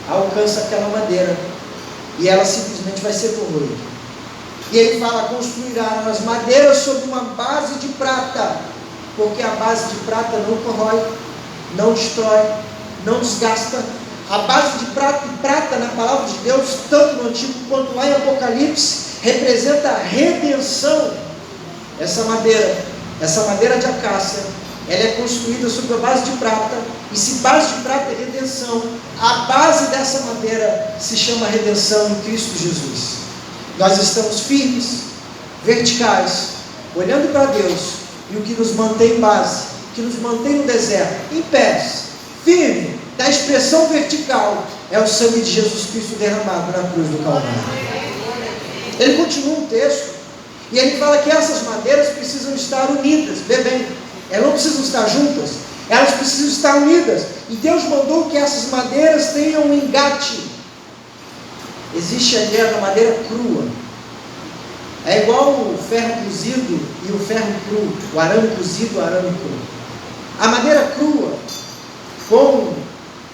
alcança aquela madeira, e ela simplesmente vai ser corroída. E ele fala: construirá as madeiras sobre uma base de prata, porque a base de prata não corrói, não destrói, não desgasta. A base de prata, e prata na palavra de Deus, tanto no Antigo quanto lá em Apocalipse, representa a redenção. Essa madeira de acácia, ela é construída sobre a base de prata, e se base de prata é redenção, a base dessa madeira se chama redenção em Cristo Jesus. Nós estamos firmes, verticais, olhando para Deus, e o que nos mantém base, que nos mantém no deserto, em pés, firme, da expressão vertical, é o sangue de Jesus Cristo derramado na cruz do Calvário. Ele continua o texto, e ele fala que essas madeiras precisam estar unidas. Vê bem, elas não precisam estar juntas, elas precisam estar unidas. E Deus mandou que essas madeiras tenham um engate. Existe a ideia da madeira crua. É igual o ferro cozido e o ferro cru, o arame cozido e o arame cru. A madeira crua, com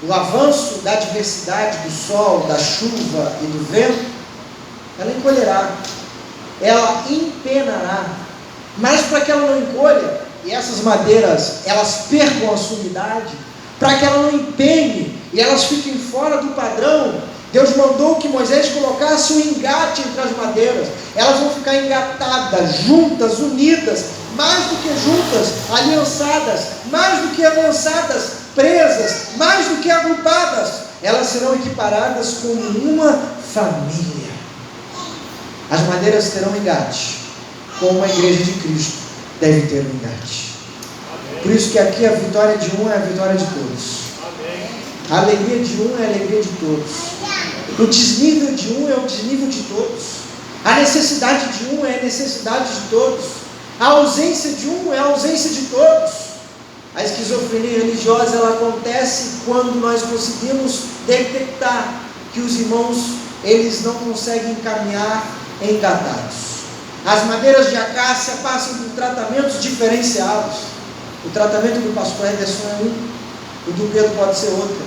o avanço da adversidade do sol, da chuva e do vento, ela encolherá, ela empenará. Mas para que ela não encolha, e essas madeiras elas percam a sua umidade, para que ela não empene e elas fiquem fora do padrão, Deus mandou que Moisés colocasse um engate entre as madeiras. Elas vão ficar engatadas, juntas, unidas, mais do que juntas, aliançadas, mais do que aliançadas, presas, mais do que agrupadas. Elas serão equiparadas como uma família. As madeiras terão engate, como a igreja de Cristo deve ter um engate. Por isso que aqui a vitória de um é a vitória de todos. A alegria de um é a alegria de todos. O desnível de um é o desnível de todos. A necessidade de um é a necessidade de todos. A ausência de um é a ausência de todos. A esquizofrenia religiosa, ela acontece quando nós conseguimos detectar que os irmãos, eles não conseguem caminhar engatados. As madeiras de acácia passam por tratamentos diferenciados. O tratamento do pastor Ederson é um, o do Pedro pode ser outro,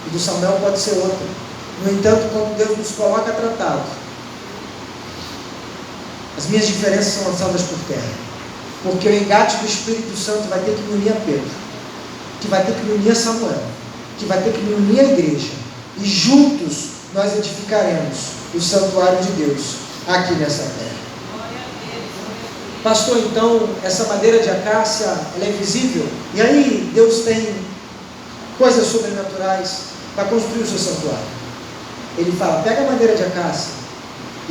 o do Samuel pode ser outro. No entanto, quando Deus nos coloca tratado, as minhas diferenças são lançadas por terra, porque o engate do Espírito Santo vai ter que me unir a Pedro, que vai ter que me unir a Samuel, que vai ter que me unir à igreja, e juntos nós edificaremos o santuário de Deus aqui nessa terra. Pastor, então essa madeira de acácia, ela é visível, e aí Deus tem coisas sobrenaturais para construir o seu santuário. Ele fala, pega a madeira de acácia,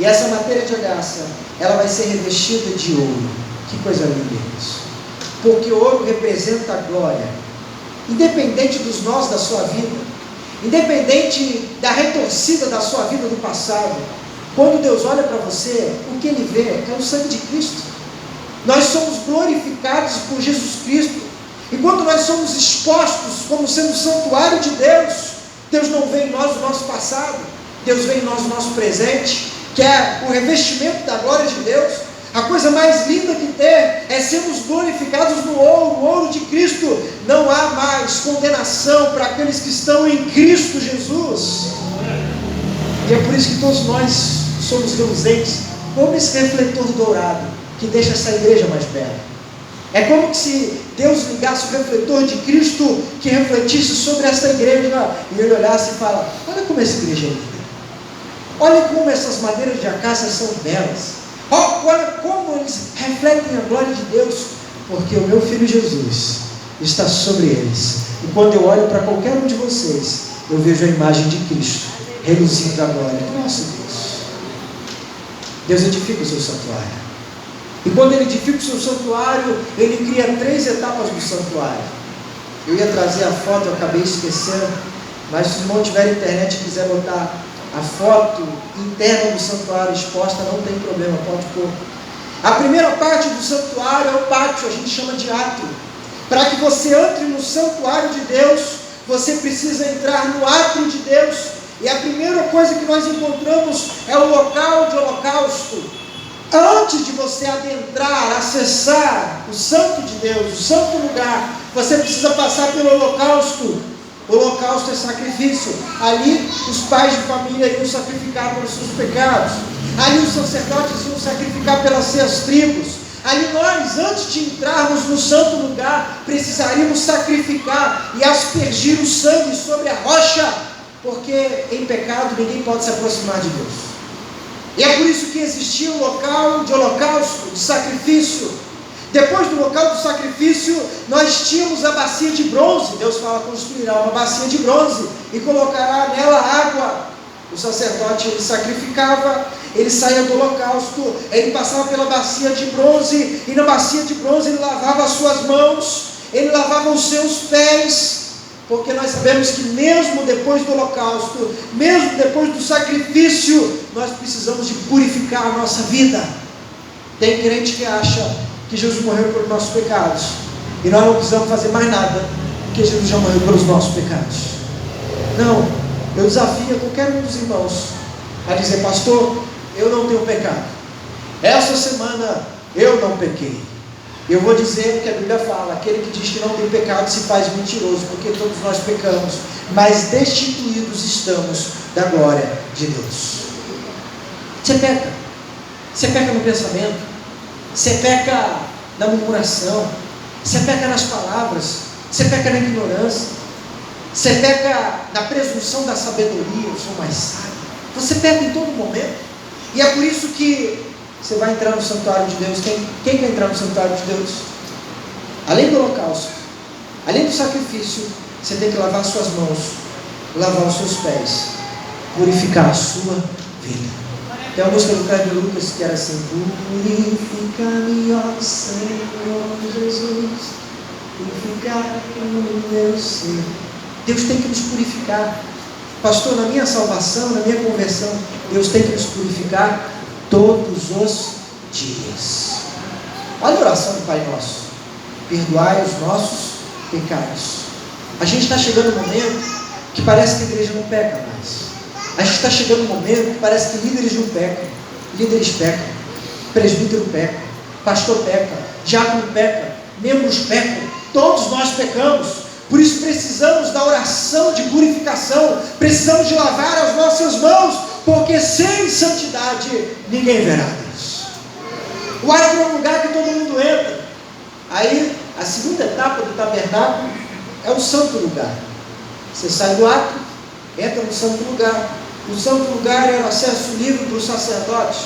e essa madeira de acácia, ela vai ser revestida de ouro. Que coisa linda isso! Porque o ouro representa a glória, independente dos nós da sua vida, independente da retorcida da sua vida do passado. Quando Deus olha para você, o que Ele vê é o sangue de Cristo. Nós somos glorificados por Jesus Cristo, e quando nós somos expostos como sendo o santuário de Deus, Deus não vê em nós o nosso passado, Deus vê em nós o nosso presente, que é o revestimento da glória de Deus. A coisa mais linda que tem é sermos glorificados no ouro, o ouro de Cristo. Não há mais condenação para aqueles que estão em Cristo Jesus. E é por isso que todos nós somos reluzentes, como esse refletor dourado que deixa essa igreja mais bela. É como se Deus ligasse o refletor de Cristo que refletisse sobre essa igreja, e Ele olhasse e fala, olha como essa igreja é linda, olha como essas madeiras de acácia são belas, olha como eles refletem a glória de Deus, porque o meu Filho Jesus está sobre eles. E quando eu olho para qualquer um de vocês, eu vejo a imagem de Cristo reluzindo a glória do nosso Deus. Deus edifica o seu santuário. E quando Ele edifica o seu santuário, Ele cria 3 etapas do santuário. Eu ia trazer a foto, eu acabei esquecendo, mas se o irmão tiver internet e quiser botar a foto interna do santuário exposta, não tem problema, pode pôr. A primeira parte do santuário é o pátio, a gente chama de átrio. Para que você entre no santuário de Deus, você precisa entrar no átrio de Deus. E a primeira coisa que nós encontramos é o local de holocausto. Antes de você adentrar, acessar o santo de Deus, o santo lugar, você precisa passar pelo holocausto. O holocausto é sacrifício. Ali os pais de família iam sacrificar pelos seus pecados. Ali os sacerdotes iam sacrificar pelas suas tribos. Ali nós, antes de entrarmos no santo lugar, precisaríamos sacrificar e aspergir o sangue sobre a rocha, porque em pecado ninguém pode se aproximar de Deus. E é por isso que existia um local de holocausto, de sacrifício. Depois do local do sacrifício, nós tínhamos a bacia de bronze. Deus fala, construirá uma bacia de bronze e colocará nela água. O sacerdote, ele sacrificava, ele saía do holocausto, ele passava pela bacia de bronze, e na bacia de bronze ele lavava as suas mãos, ele lavava os seus pés, porque nós sabemos que mesmo depois do holocausto, mesmo depois do sacrifício, nós precisamos de purificar a nossa vida. Tem crente que acha que Jesus morreu pelos nossos pecados, e nós não precisamos fazer mais nada, porque Jesus já morreu pelos nossos pecados. Não, eu desafio qualquer um dos irmãos a dizer, pastor, eu não tenho pecado, essa semana eu não pequei. Eu vou dizer o que a Bíblia fala, aquele que diz que não tem pecado se faz mentiroso, porque todos nós pecamos, mas destituídos estamos da glória de Deus. Você peca no pensamento, você peca na murmuração, você peca nas palavras, você peca na ignorância. Você peca na presunção da sabedoria, eu sou mais sábio. Você peca em todo momento. E é por isso que você vai entrar no santuário de Deus. Quem quer entrar no santuário de Deus? Além do holocausto, além do sacrifício, você tem que lavar suas mãos, lavar os seus pés, purificar a sua vida. Tem uma música do Cléber Lucas que era assim: purifica-me, ó Senhor Jesus, purifica-me no meu ser. Deus tem que nos purificar. Pastor, na minha salvação, na minha conversão, Deus tem que nos purificar todos os dias. Olha a oração do Pai Nosso: perdoai os nossos pecados. A gente está chegando no momento que parece que a igreja não peca mais. A gente está chegando no momento que parece que líderes não pecam. Líderes pecam, presbítero peca, pastor peca, diácono peca, membros pecam, todos nós pecamos. Por isso precisamos da oração de purificação, precisamos de lavar as nossas mãos, porque sem santidade ninguém verá Deus. O átrio é um lugar que todo mundo entra. Aí a segunda etapa do tabernáculo é o santo lugar. Você sai do átrio, entra no santo lugar. O santo lugar era acesso livre para os sacerdotes.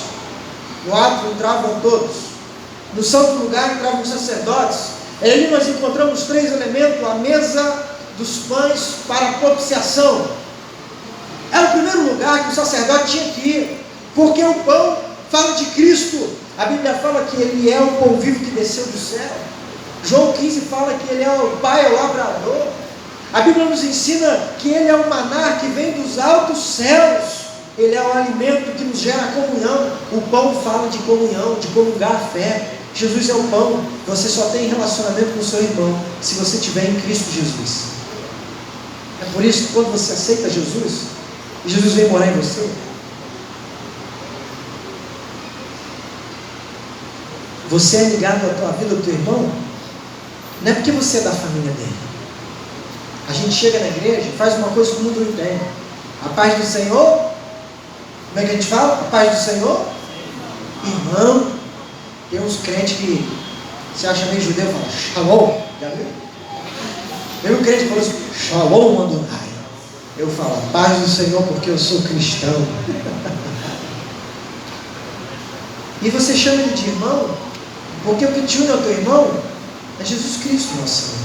No átrio entravam todos. No santo lugar entravam os sacerdotes. Ali nós encontramos 3 elementos: a mesa dos pães para a propiciação. Era o primeiro lugar que o sacerdote tinha que ir, porque o pão fala de Cristo. A Bíblia fala que Ele é o pão vivo que desceu do céu. João 15 fala que Ele é o Pai, é o labrador. A Bíblia nos ensina que Ele é o maná que vem dos altos céus. Ele é o alimento que nos gera comunhão. O pão fala de comunhão, de comungar a fé. Jesus é o pão. Você só tem relacionamento com o seu irmão se você estiver em Cristo Jesus. É por isso que quando você aceita Jesus, e Jesus vem morar em você, você é ligado à tua vida, ao teu irmão, não é porque você é da família dele. A gente chega na igreja e faz uma coisa que o mundo não tem: a paz do Senhor. Como é que a gente fala? A paz do Senhor, irmão. Tem uns crentes que se acha meio judeu e fala Shalom, já viu? Tem um crente que fala assim, Shalom Adonai. Eu falo, a paz do Senhor, porque eu sou cristão. E você chama ele de irmão, porque o que te une ao teu irmão é Jesus Cristo, nosso Senhor.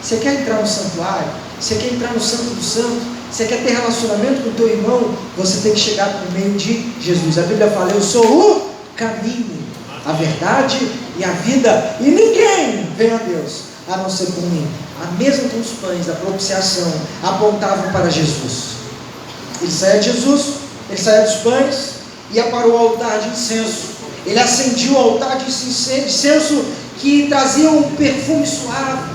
Você quer entrar no santuário, você quer entrar no santo do santo, você quer ter relacionamento com o teu irmão, você tem que chegar por meio de Jesus. A Bíblia fala, eu sou o caminho, a verdade e a vida, e ninguém vem a Deus a não ser por mim. A mesa com os pães da propiciação apontavam para Jesus. Ele saía de Jesus, ele saía dos pães, ia para o altar de incenso. Ele acendia o altar de incenso que trazia um perfume suave.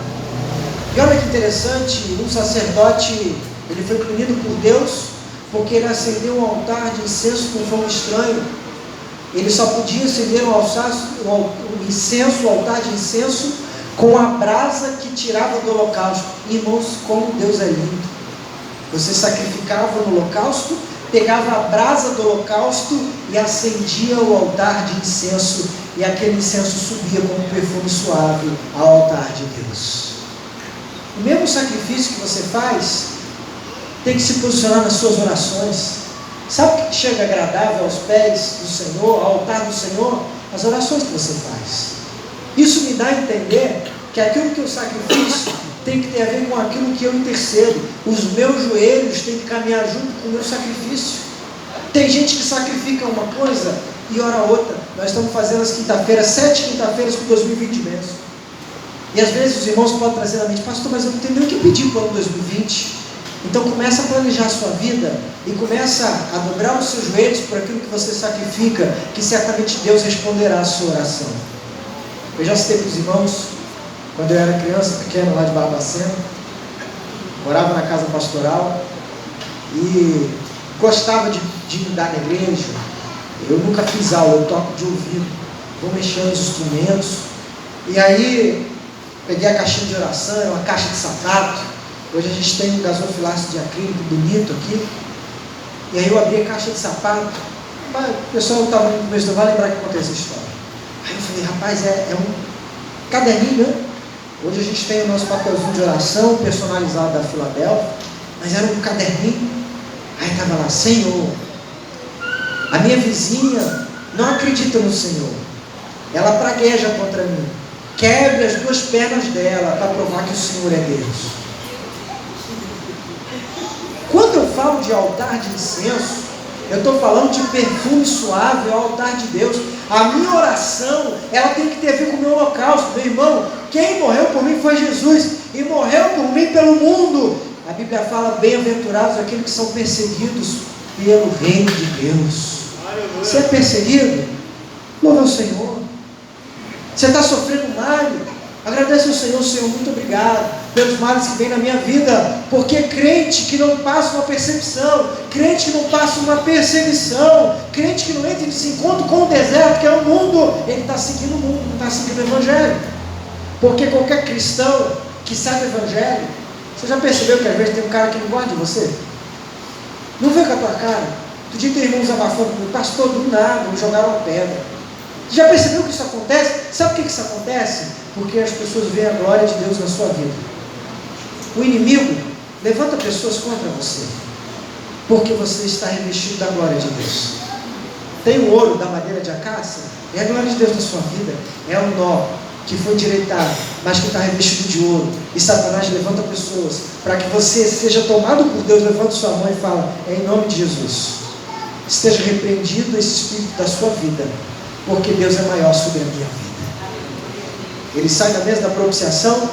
E olha que interessante, um sacerdote, ele foi punido por Deus porque ele acendeu um altar de incenso com fogo estranho. Ele só podia acender o altar de incenso com a brasa que tirava do holocausto. Irmãos, como Deus é lindo. Você sacrificava no holocausto, pegava a brasa do holocausto e acendia o altar de incenso, e aquele incenso subia como um perfume suave ao altar de Deus. O mesmo sacrifício que você faz tem que se posicionar nas suas orações. Sabe o que chega agradável aos pés do Senhor, ao altar do Senhor? As orações que você faz. Isso me dá a entender que aquilo que eu sacrifico tem que ter a ver com aquilo que eu intercedo. Os meus joelhos têm que caminhar junto com o meu sacrifício. Tem gente que sacrifica uma coisa e ora outra. Nós estamos fazendo as quinta-feiras, 7 quinta-feiras com 2020 mesmo. E às vezes os irmãos podem trazer na mente, pastor, mas eu não tenho nem o que pedir para o ano 2020. Então começa a planejar a sua vida e começa a dobrar os seus joelhos por aquilo que você sacrifica, que certamente Deus responderá a sua oração. Eu já citei para os irmãos, quando eu era criança, pequeno, lá de Barbacena, morava na casa pastoral e gostava de mudar na igreja. Eu nunca fiz aula, eu toco de ouvido, vou mexer nos instrumentos. E aí peguei a caixinha de oração, uma caixa de sapato. Hoje a gente tem um gasofilácio de acrílico bonito aqui. E aí eu abri a caixa de sapato. O pessoal estava no começo, não vai lembrar que eu contei essa história. Aí eu falei, rapaz, é um caderninho, né? Hoje a gente tem o nosso papelzinho de oração personalizado da Filadélfia, mas era um caderninho. Aí estava lá: Senhor, a minha vizinha não acredita no Senhor, ela pragueja contra mim, quebre as 2 pernas dela para provar que o Senhor é Deus. Quando eu falo de altar de incenso, eu estou falando de perfume suave ao altar de Deus. A minha oração, ela tem que ter a ver com o meu holocausto. Meu irmão, quem morreu por mim foi Jesus, e morreu por mim pelo mundo. A Bíblia fala: bem-aventurados aqueles que são perseguidos pelo reino de Deus. Você é perseguido? Louva o Senhor. Você está sofrendo mal? Agradece ao Senhor: Senhor, muito obrigado pelos males que vem na minha vida. Porque crente que não passa uma percepção, crente que não passa uma perseguição, crente que não entra em desencontro com o deserto, que é o mundo, ele está seguindo o mundo, não está seguindo o Evangelho. Porque qualquer cristão que sabe o Evangelho, você já percebeu que às vezes tem um cara que não gosta de você? Não vê com a tua cara? Outro dia tem irmãos abafando comigo: pastor, do nada, me jogaram uma pedra. Você já percebeu que isso acontece? Sabe por que isso acontece? Porque as pessoas veem a glória de Deus na sua vida. O inimigo levanta pessoas contra você, porque você está revestido da glória de Deus. Tem o ouro da madeira de acácia, é a glória de Deus na sua vida. É um nó que foi endireitado, mas que está revestido de ouro. E Satanás levanta pessoas para que você seja tomado por Deus. Levanta sua mão e fala: é em nome de Jesus, esteja repreendido esse espírito da sua vida, porque Deus é maior sobre a minha vida. Ele sai da mesa da propiciação,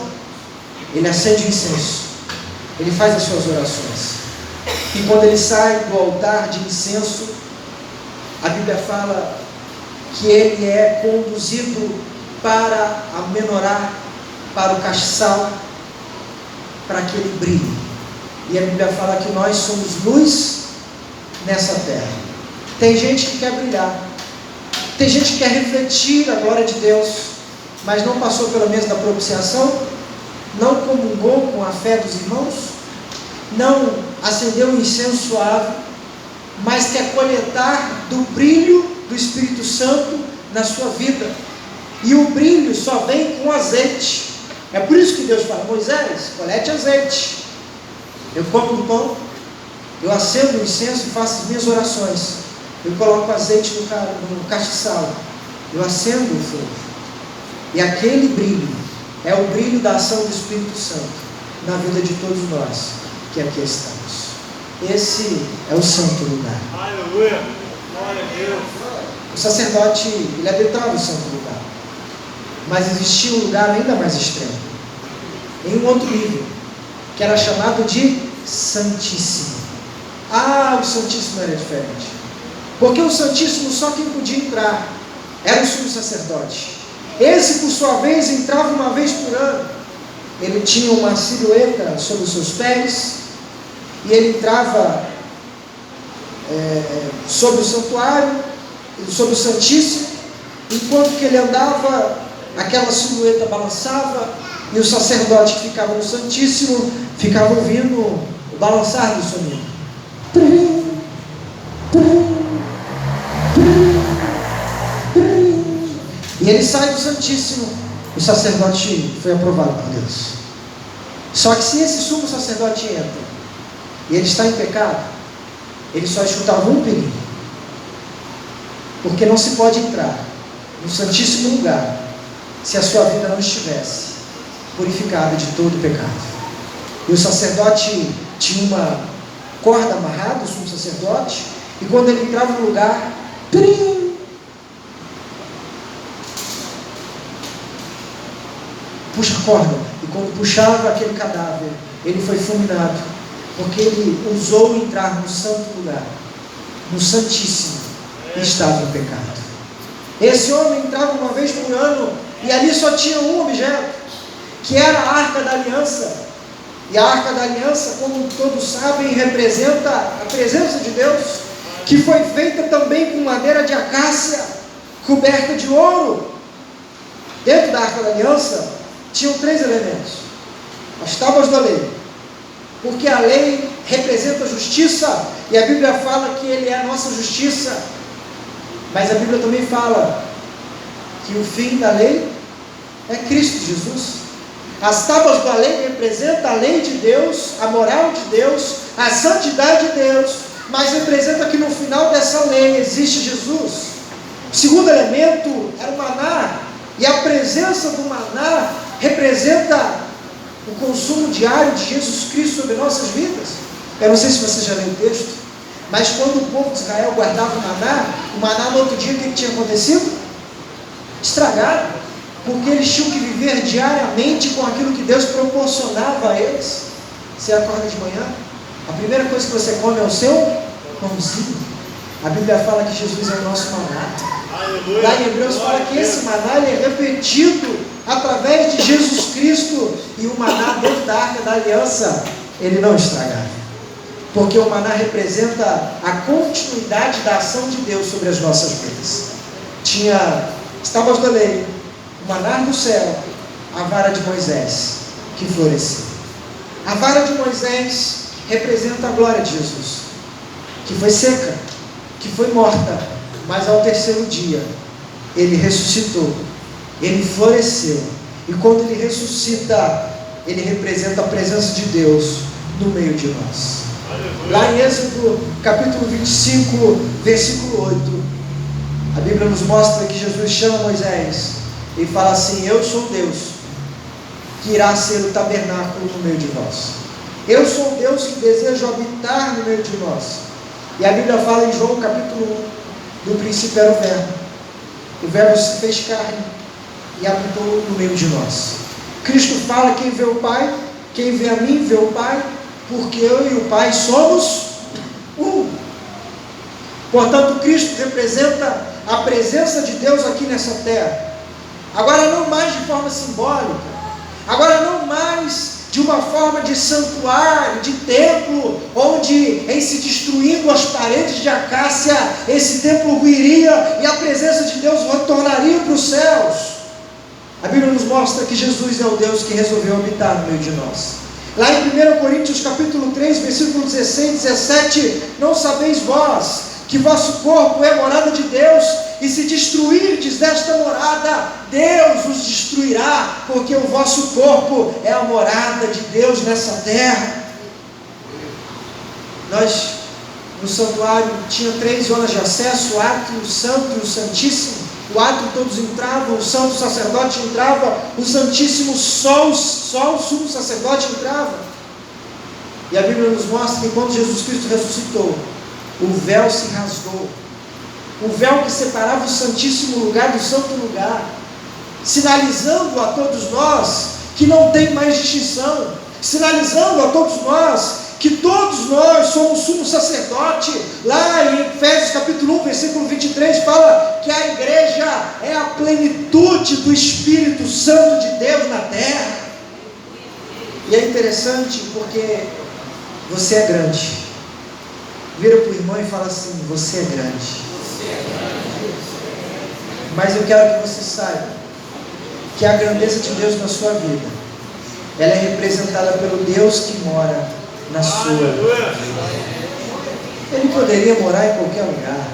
ele acende o incenso, ele faz as suas orações. E quando ele sai do altar de incenso, a Bíblia fala que ele é conduzido para a menorá, para o castiçal, para que ele brilhe. E a Bíblia fala que nós somos luz nessa terra. Tem gente que quer brilhar, tem gente que quer refletir a glória de Deus, mas não passou pela mesa da propiciação, não comungou com a fé dos irmãos, não acendeu um incenso suave, mas quer coletar do brilho do Espírito Santo na sua vida. E o brilho só vem com azeite. É por isso que Deus fala: Moisés, colete azeite. Eu como o pão, eu acendo o incenso e faço as minhas orações. Eu coloco azeite no castiçal, eu acendo o fogo. E aquele brilho é o brilho da ação do Espírito Santo na vida de todos nós que aqui estamos. Esse é o santo lugar. Aleluia! Glória a Deus! O sacerdote, ele adentrava o santo lugar, mas existia um lugar ainda mais extremo, em um outro nível, que era chamado de Santíssimo. O Santíssimo era diferente, porque o Santíssimo só quem podia entrar era o sumo sacerdote. Esse, por sua vez, entrava uma vez por ano. Ele tinha uma silhueta sobre os seus pés, e ele entrava sobre o santuário, sobre o Santíssimo. Enquanto que ele andava, aquela silhueta balançava, e o sacerdote que ficava no Santíssimo ficava ouvindo o balançar do sonido. E ele sai do Santíssimo. O sacerdote foi aprovado por Deus. Só que se esse sumo sacerdote entra e ele está em pecado, ele só escutava um perigo, porque não se pode entrar no Santíssimo lugar se a sua vida não estivesse purificada de todo o pecado. E o sacerdote tinha uma corda amarrada, o sumo sacerdote, e quando ele entrava no lugar, puxa a corda, e quando puxava aquele cadáver, ele foi fulminado, porque ele ousou entrar no santo lugar, no Santíssimo, e estava em pecado. Esse homem entrava uma vez por ano, e ali só tinha um objeto, que era a Arca da Aliança. E a Arca da Aliança, como todos sabem, representa a presença de Deus, que foi feita também com madeira de acácia, coberta de ouro. Dentro da Arca da Aliança tinham 3 elementos: as tábuas da lei, porque a lei representa a justiça, e a Bíblia fala que ele é a nossa justiça. Mas a Bíblia também fala que o fim da lei é Cristo Jesus. As tábuas da lei representam a lei de Deus, a moral de Deus, a santidade de Deus, mas representa que no final dessa lei existe Jesus. O segundo elemento era o maná, e a presença do maná representa o consumo diário de Jesus Cristo sobre nossas vidas. Eu não sei se você já leu o texto, mas quando o povo de Israel guardava o maná no outro dia, o que tinha acontecido? Estragado, porque eles tinham que viver diariamente com aquilo que Deus proporcionava a eles. Você acorda de manhã, a primeira coisa que você come é o seu pãozinho. A Bíblia fala que Jesus é o nosso maná. Aleluia. Lá em Hebreus fala que esse maná ele é repetido através de Jesus Cristo, e o maná dentro da Arca da Aliança ele não estragava, porque o maná representa a continuidade da ação de Deus sobre as nossas vidas. Tinha as tábuas da lei, o maná do céu, a vara de Moisés que floresceu. A vara de Moisés representa a glória de Jesus, que foi seca, que foi morta, mas ao terceiro dia ele ressuscitou, ele floresceu, e quando ele ressuscita, ele representa a presença de Deus no meio de nós. Lá em Êxodo capítulo 25, versículo 8, a Bíblia nos mostra que Jesus chama Moisés e fala assim: eu sou Deus que irá ser o tabernáculo no meio de nós. Eu sou Deus que desejo habitar no meio de nós. E a Bíblia fala em João capítulo 1, no princípio era o Verbo se fez carne e habitou no meio de nós. Cristo fala: quem vê o Pai, quem vê a mim vê o Pai, porque eu e o Pai somos um. Portanto, Cristo representa a presença de Deus aqui nessa terra. Agora não mais de forma simbólica, agora não mais de uma forma de santuário, de templo, onde em se destruindo as paredes de acácia, esse templo ruiria e a presença de Deus retornaria para os céus. A Bíblia nos mostra que Jesus é o Deus que resolveu habitar no meio de nós. Lá em 1 Coríntios capítulo 3, versículo 16 e 17, não sabeis vós que vosso corpo é morada de Deus, e se destruirdes desta morada, Deus os destruirá, porque o vosso corpo é a morada de Deus nessa terra. Nós, no santuário, tinha 3 zonas de acesso: o átrio, o santo e o santíssimo. O átrio todos entravam, o santo sacerdote entrava, o santíssimo só o sumo sacerdote entrava. E a Bíblia nos mostra que quando Jesus Cristo ressuscitou, o véu se rasgou, o véu que separava o santíssimo lugar do santo lugar, sinalizando a todos nós que não tem mais distinção, sinalizando a todos nós que todos nós somos sumo sacerdote. Lá em Efésios capítulo 1, versículo 23, fala que a igreja é a plenitude do Espírito Santo de Deus na terra. E é interessante porque você é grande. Vira para o irmão e fala assim: você é grande. Mas eu quero que você saiba que a grandeza de Deus na sua vida, ela é representada pelo Deus que mora na sua vida. Ele poderia morar em qualquer lugar,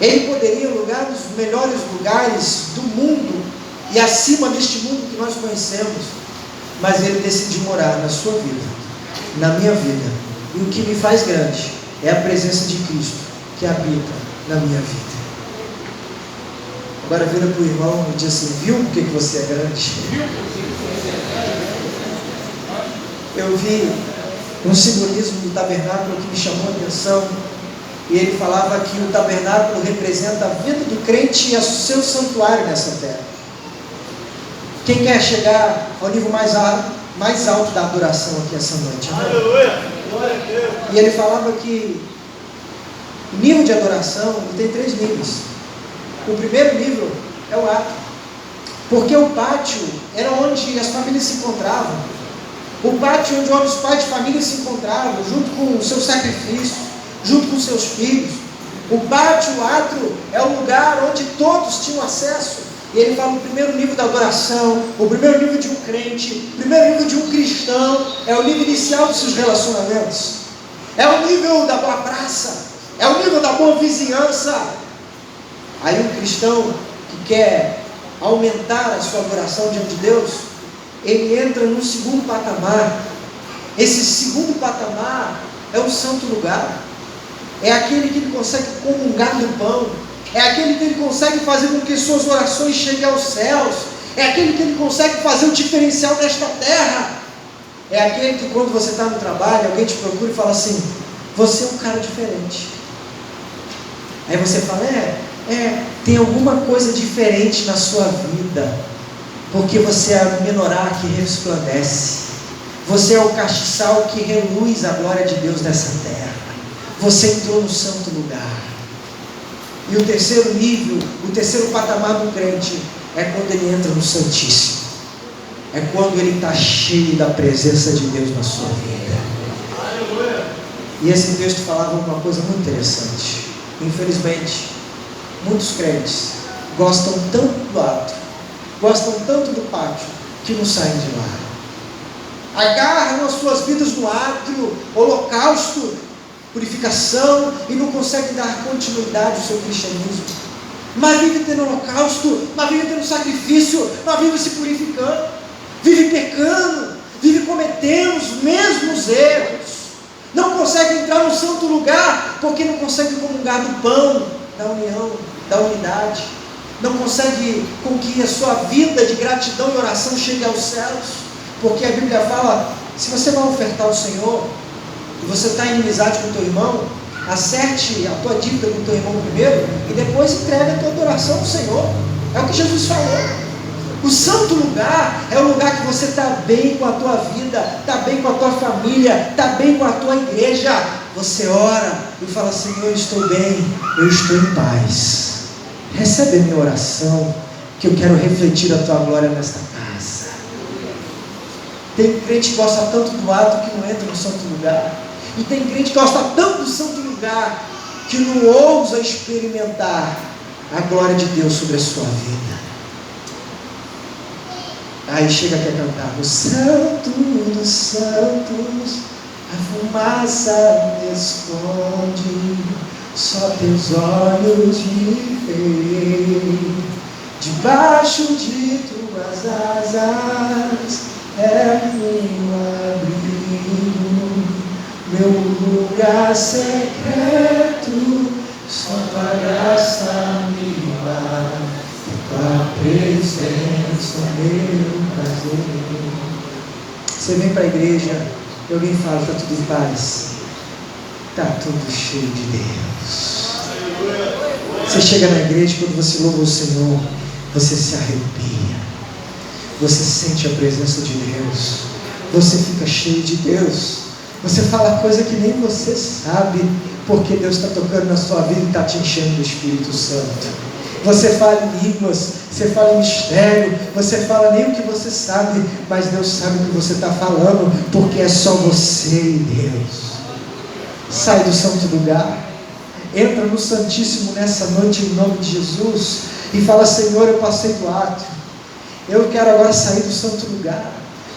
ele poderia lugar nos melhores lugares do mundo e acima deste mundo que nós conhecemos, mas ele decidiu morar na sua vida, na minha vida. E o que me faz grande é a presença de Cristo que habita na minha vida. Agora vira para o irmão e diz assim: viu por que você é grande? Eu vi um simbolismo do tabernáculo que me chamou a atenção, e ele falava que o tabernáculo representa a vida do crente e o seu santuário nessa terra. Quem quer chegar ao nível mais alto da adoração aqui essa noite? Aleluia! Glória a Deus! E ele falava que o nível de adoração tem 3 níveis. O primeiro nível é o átrio, porque o pátio era onde as famílias se encontravam. O pátio onde os pais de família se encontravam, junto com o seu sacrifício, junto com seus filhos. O pátio, o átrio, é o lugar onde todos tinham acesso. E ele fala: o primeiro nível da adoração, o primeiro nível de um crente, o primeiro nível de um cristão, é o nível inicial dos seus relacionamentos. É o nível da boa praça, é o nível da boa vizinhança. Aí um cristão que quer aumentar a sua adoração diante de Deus, ele entra num segundo patamar. Esse segundo patamar é o santo lugar. É aquele que ele consegue comungar do pão. É aquele que ele consegue fazer com que suas orações cheguem aos céus. É aquele que ele consegue fazer o diferencial nesta terra. É aquele que quando você está no trabalho, alguém te procura e fala assim: você é um cara diferente. Aí você fala: tem alguma coisa diferente na sua vida, porque você é o menorá que resplandece. Você é o castiçal que reluz a glória de Deus nessa terra. Você entrou no santo lugar. E o terceiro nível, o terceiro patamar do crente é quando ele entra no Santíssimo. É quando ele está cheio da presença de Deus na sua vida. E esse texto falava uma coisa muito interessante. Infelizmente, muitos crentes gostam tanto do ato, gostam tanto do pátio, que não saem de lá. Agarram as suas vidas no átrio, holocausto, purificação, e não conseguem dar continuidade ao seu cristianismo. Mas vive tendo holocausto, mas vive tendo sacrifício, mas vive se purificando, vive pecando, vive cometendo os mesmos erros. Não consegue entrar no santo lugar, porque não consegue comungar do pão, da união, da unidade. Não consegue com que a sua vida de gratidão e oração chegue aos céus. Porque a Bíblia fala: se você vai ofertar ao Senhor, e você está em inimizade com o teu irmão, acerte a tua dívida com o teu irmão primeiro, e depois entrega a tua adoração ao Senhor. É o que Jesus falou. O santo lugar é o lugar que você está bem com a tua vida, está bem com a tua família, está bem com a tua igreja. Você ora e fala: Senhor, eu estou bem, eu estou em paz. Recebe a minha oração, que eu quero refletir a tua glória nesta casa. Tem crente que gosta tanto do ato que não entra no santo lugar. E tem crente que gosta tanto do santo lugar que não ousa experimentar a glória de Deus sobre a sua vida. Aí chega aqui a cantar: o Santo dos Santos, a fumaça me esconde, só teus olhos me veem, debaixo de tuas asas é meu abrigo, meu lugar secreto, só tua graça me basta. Tua presença, meu prazer. Você vem para a igreja e alguém fala: está tudo em paz. Está tudo cheio de Deus. Você chega na igreja, quando você louva o Senhor, você se arrepia, você sente a presença de Deus, você fica cheio de Deus, você fala coisa que nem você sabe, porque Deus está tocando na sua vida e está te enchendo do Espírito Santo. Você fala em línguas, você fala em mistério, você fala nem o que você sabe, mas Deus sabe o que você está falando, porque é só você e Deus. Sai do santo lugar, entra no Santíssimo nessa noite em nome de Jesus e fala: Senhor, eu passei do átrio, eu quero agora sair do santo lugar.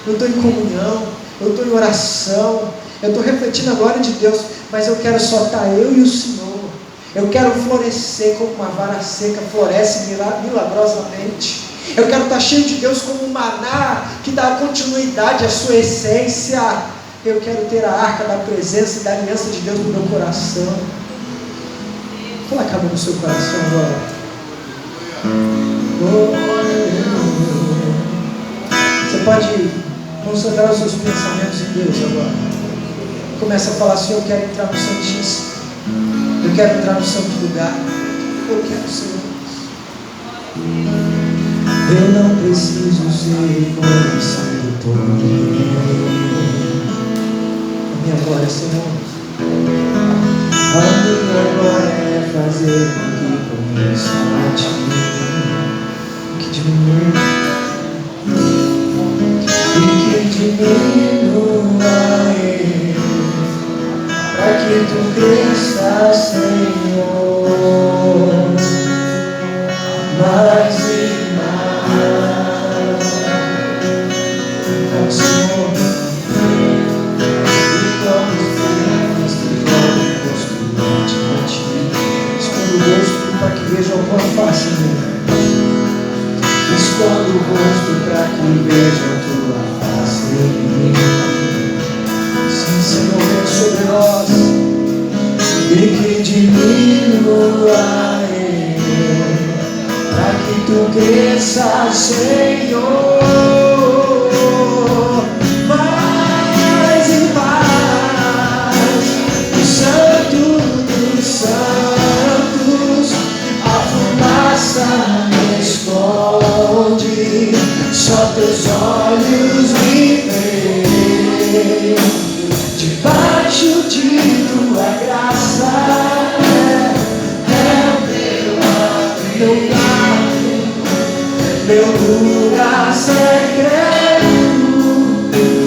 Eu estou em comunhão, eu estou em oração, eu estou refletindo a glória de Deus, mas eu quero só estar eu e o Senhor. Eu quero florescer como uma vara seca floresce milagrosamente. Eu quero estar cheio de Deus como um maná que dá continuidade à sua essência. Eu quero ter a arca da presença e da aliança de Deus no meu coração. Coloca a mão no seu coração agora. Você pode concentrar os seus pensamentos em Deus agora. Começa a falar assim: eu quero entrar no Santíssimo. Eu quero entrar no santo lugar. Eu quero, Senhor. Eu não preciso ser reconhecido por ninguém. A minha glória, Senhor. A minha glória é fazer com que conheça a Ti, que diminua e que diminua Ele, para que Tu cresças, Senhor, mais e mais. Então, Senhor, e como os filhos que podem construir a Ti, esconda o rosto para que vejam a Tua face, Senhor. Esconda o rosto para que vejam a Tua diminua eu, para que tu cresças, Senhor, mais e mais. O Santo dos Santos, a fumaça me esconde, só teus olhos me veem. Debaixo de tua graça é meu lar, meu lugar secreto.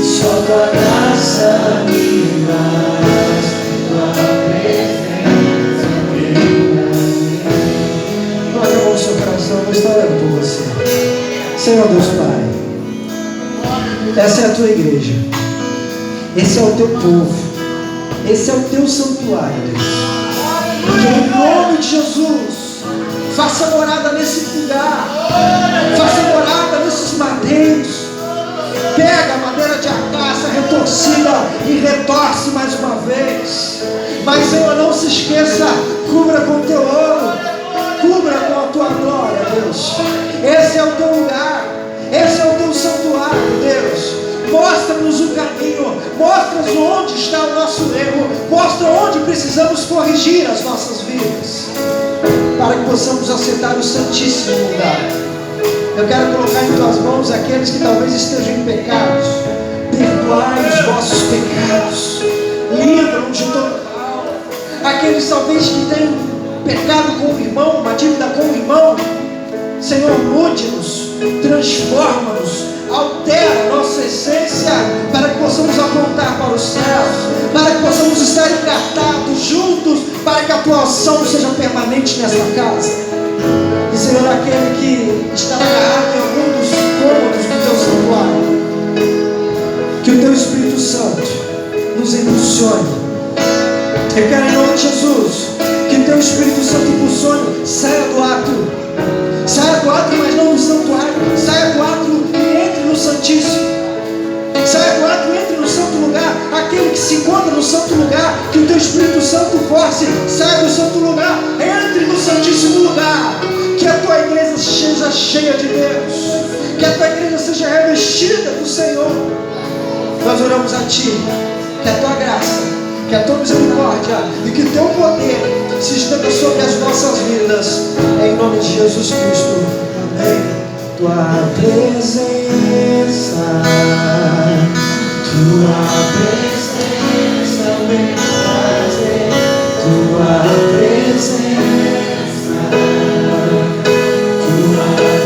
Só tua graça me faz, tua presença me dá. Olha o seu coração, eu estou orando por você. Senhor Deus Pai, essa é a tua igreja. Esse é o teu povo, esse é o teu santuário, Deus. Que em nome de Jesus, faça morada nesse lugar, faça morada nesses madeiros. Pega a madeira de acácia retorcida e retorce mais uma vez. Mas, Senhor, não se esqueça, cubra com teu ouro, cubra com a tua glória, Deus. Esse é o teu lugar, esse é o teu santuário, Deus. Mostra-nos o caminho, mostra-nos onde está o nosso erro, mostra onde precisamos corrigir as nossas vidas, para que possamos aceitar o santíssimo lugar. Eu quero colocar em tuas mãos aqueles que talvez estejam em pecados. Perdoai os vossos pecados, livra-nos de todo mal. Aqueles talvez que tenham pecado com o irmão, uma dívida com o irmão, Senhor, mude-nos, transforma-nos, altera a nossa essência, para que possamos apontar para os céus, para que possamos estar encartados juntos, para que a tua ação seja permanente nesta casa. E, Senhor, aquele que está agarrado em algum dos cômodos do teu santuário, que o teu Espírito Santo nos impulsione. Eu quero, em nome de Jesus, que o teu Espírito Santo impulsione, saia do ato, mas não do santuário, saia do ato e entre no Santíssimo, saia do ato e entre no santo lugar. Aquele que se encontra no santo lugar, que o teu Espírito Santo force, saia do santo lugar, entre no Santíssimo lugar. Que a tua igreja seja cheia de Deus, que a tua igreja seja revestida do Senhor. Nós oramos a ti, que a tua graça, que a tua misericórdia e que o teu poder se estenda sobre as nossas vidas, em nome de Jesus Cristo. Amém. Tua presença me trazer, tua presença.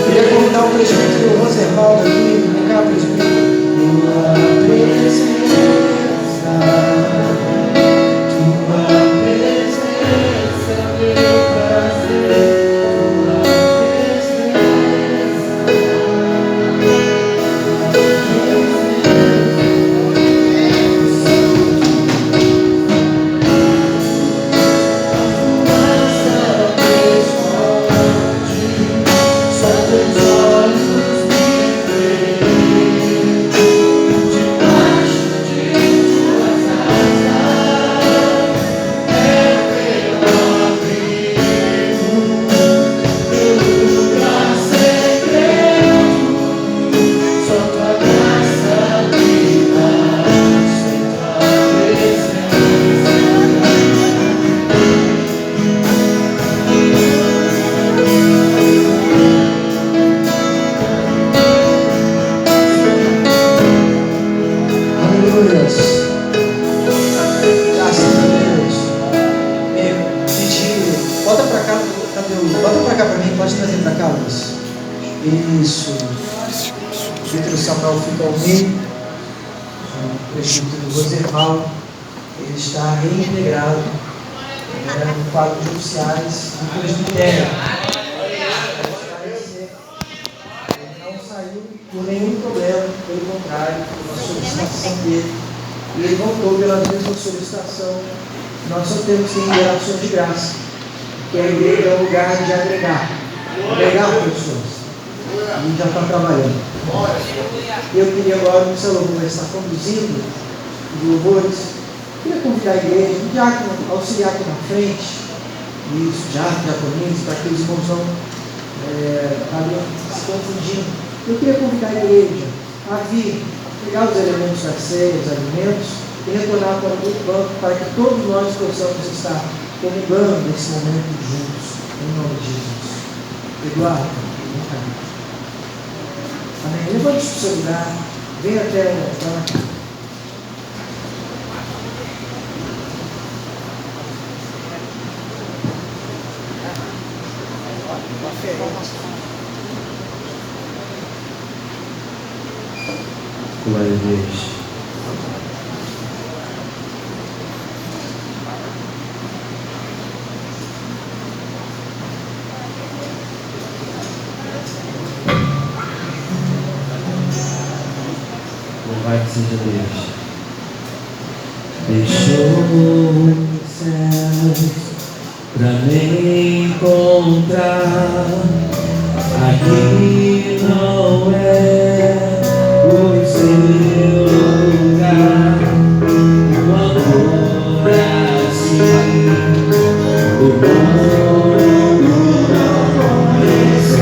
Queria convidar o presbítero Roservaldo aqui, vem cá, presbítero. Tua presença. Isso. O presbítero Samuel fica ao meio. O presbítero Roservaldo, ele está reintegrado no quadro de oficiais do presbitério. Ele não saiu por nenhum problema, pelo contrário, foi uma solicitação dele. E ele voltou pela mesma solicitação. Nós só temos que ir em ações de graça, que a igreja é um lugar de agregar pessoas. E já está trabalhando. Eu queria agora, o seu louvor vai estar conduzindo os louvores. Queria convidar a igreja, um diácono auxiliar aqui na frente. Isso, diaconistas, para aqueles que não estavam se confundindo. Eu queria convidar a igreja a vir, pegar os elementos da ceia, os alimentos, e retornar para o banco, para que todos nós possamos estar comungando esse momento juntos, em nome de Jesus. Eduardo, vem cá. Amém. Levante o seu lugar, vem até o altar. Glória a Deus. Louvado seja Deus. Deixou os céus pra me encontrar. Aqui não é o seu lugar. O amor é assim, o mundo não conhece.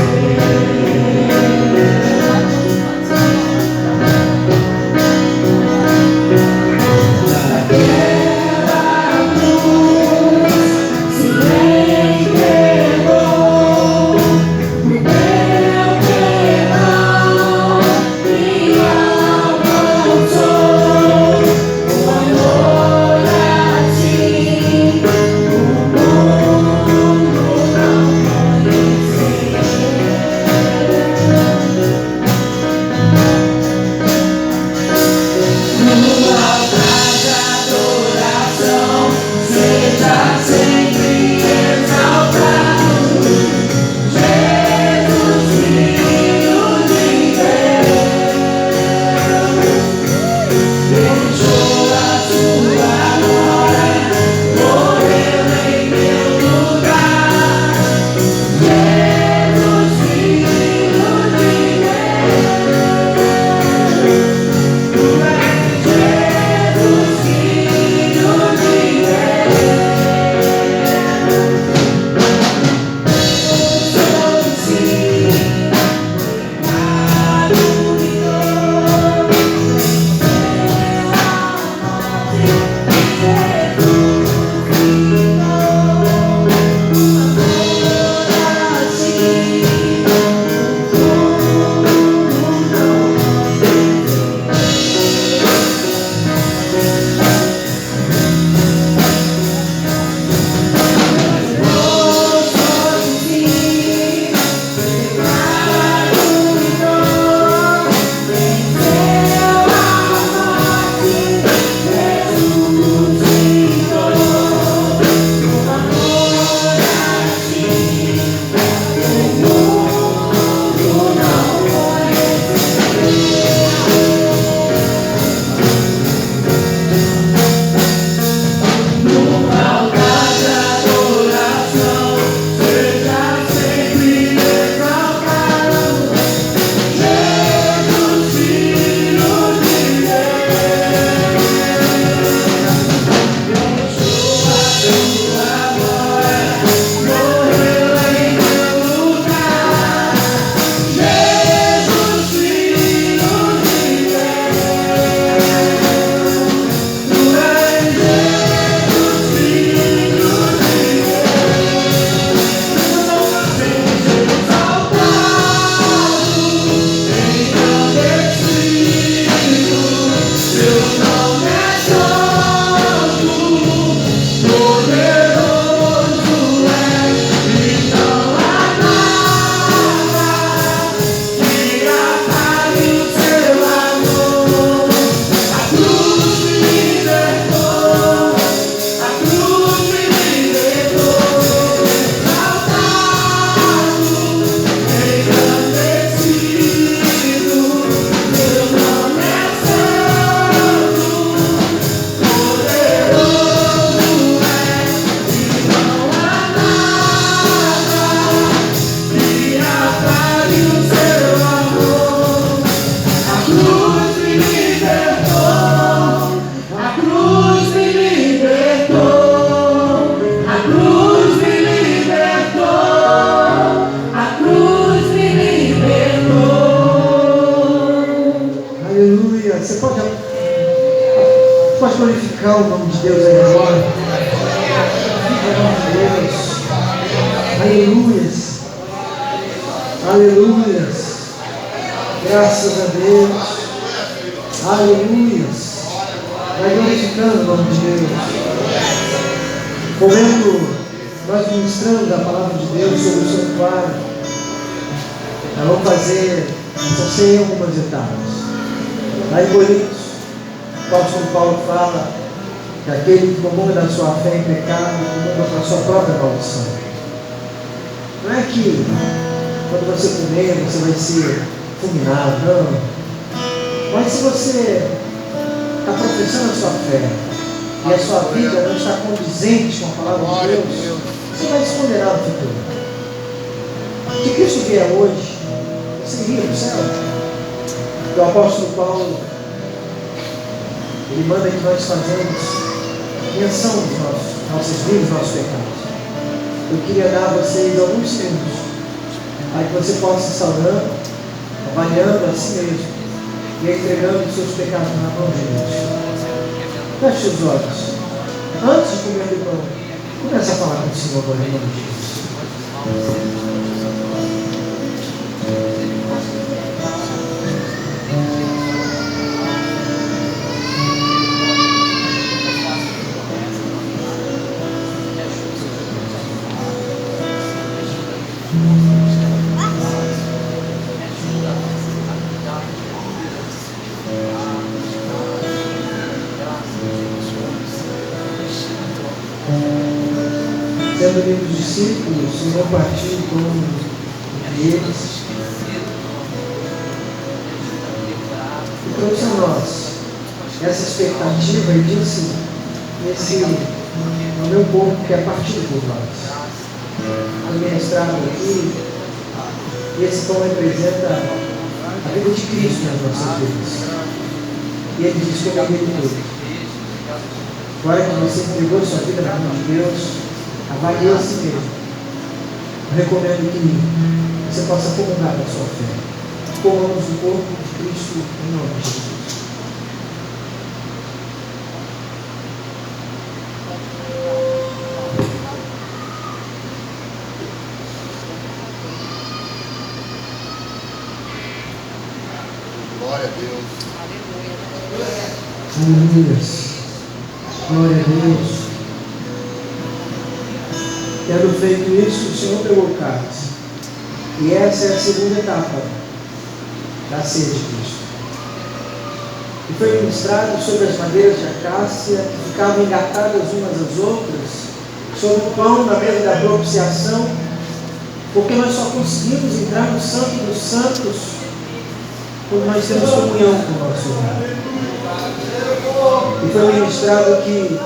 glorificar o nome de Deus aí agora. Glorifica o nome de Deus. Aleluias. Aleluias. Graças a Deus. Aleluias. Vai glorificando o nome de Deus. Comendo, nós ministramos a palavra de Deus sobre o santuário. Nós vamos fazer essa ceia em algumas etapas. Lá em Coríntios, o apóstolo Paulo fala que aquele que comanda da sua fé em pecado, comanda para a sua própria maldição. Não é que quando você comer, você vai ser fulminado, não. Mas se você está professando a sua fé e a sua vida não está condizente com a palavra de Deus, você vai se condenar no futuro. Se Cristo vier hoje, você iria para o céu? O apóstolo Paulo, ele manda que nós fazemos menção dos nossos vidas, dos nossos pecados. Eu queria dar a vocês alguns segundos para que você possa estar saudando, avaliando a si mesmo e entregando os seus pecados na mão de Deus. Feche os olhos. Antes de comer o pão, comece a falar com o Senhor agora, em nome de Jesus. Sendo ali os discípulos, o Senhor partiu o pão entre eles e trouxe a nós essa expectativa e disse: esse é o meu corpo que é partido por nós. Foi ministrado aqui, e esse pão representa a vida de Cristo nas nossas vidas. E ele diz: comei dele tudo. Agora que você entregou sua vida na mão de Deus, avalie a si mesmo. Eu recomendo que você possa comungar com a sua fé. Comamos o corpo de Cristo em nome de Jesus. Glória a Deus. Aleluia. Glória a Deus. Tendo feito isso, o Senhor pegou o cálice. E essa é a segunda etapa da ceia de Cristo. E foi ministrado sobre as madeiras de acácia, que ficavam engatadas umas às outras, sobre o pão na mesa da propiciação, porque nós só conseguimos entrar no Santo dos Santos quando nós temos comunhão com o nosso Senhor. E foi ministrado que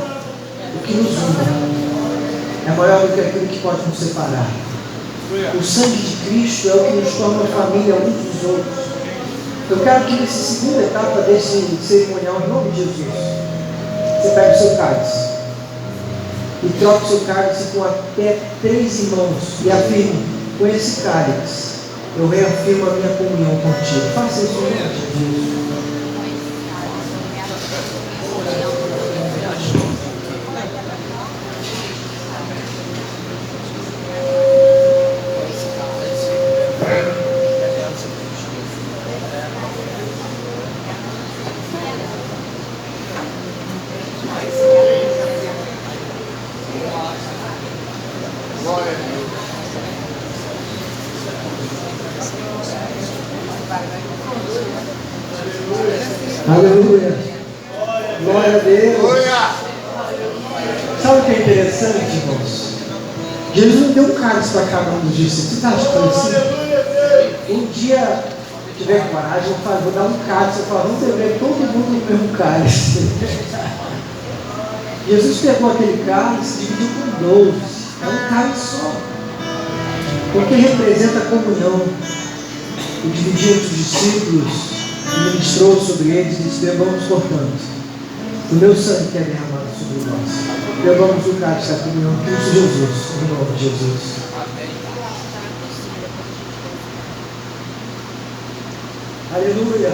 o que nos une é maior do que aquilo que pode nos separar. O sangue de Cristo é o que nos torna família uns dos outros. Eu quero que nessa segunda etapa desse cerimonial, em nome de Jesus, você pegue o seu cálice e troque o seu cálice com até 3 irmãos e afirme: com esse cálice eu reafirmo a minha comunhão contigo. Faça isso em nome de Jesus. Aleluia. Glória a Deus. Sabe o que é interessante, irmãos? Jesus não deu um cálice para cada um dos discípulos. Você está achando assim? Um dia tiver coragem, eu falo, vou dar um cálice. Eu falo, vamos beber todo mundo no mesmo cálice. Jesus pegou aquele cálice e dividiu com 12. É um cálice só. Porque representa a comunhão. O dividiu entre os discípulos, ministrou sobre eles e disse: bebamos, portanto, o meu sangue que é derramado sobre nós. Bebamos o cálice da comunhão de Cristo Jesus, em nome de Jesus. Aleluia.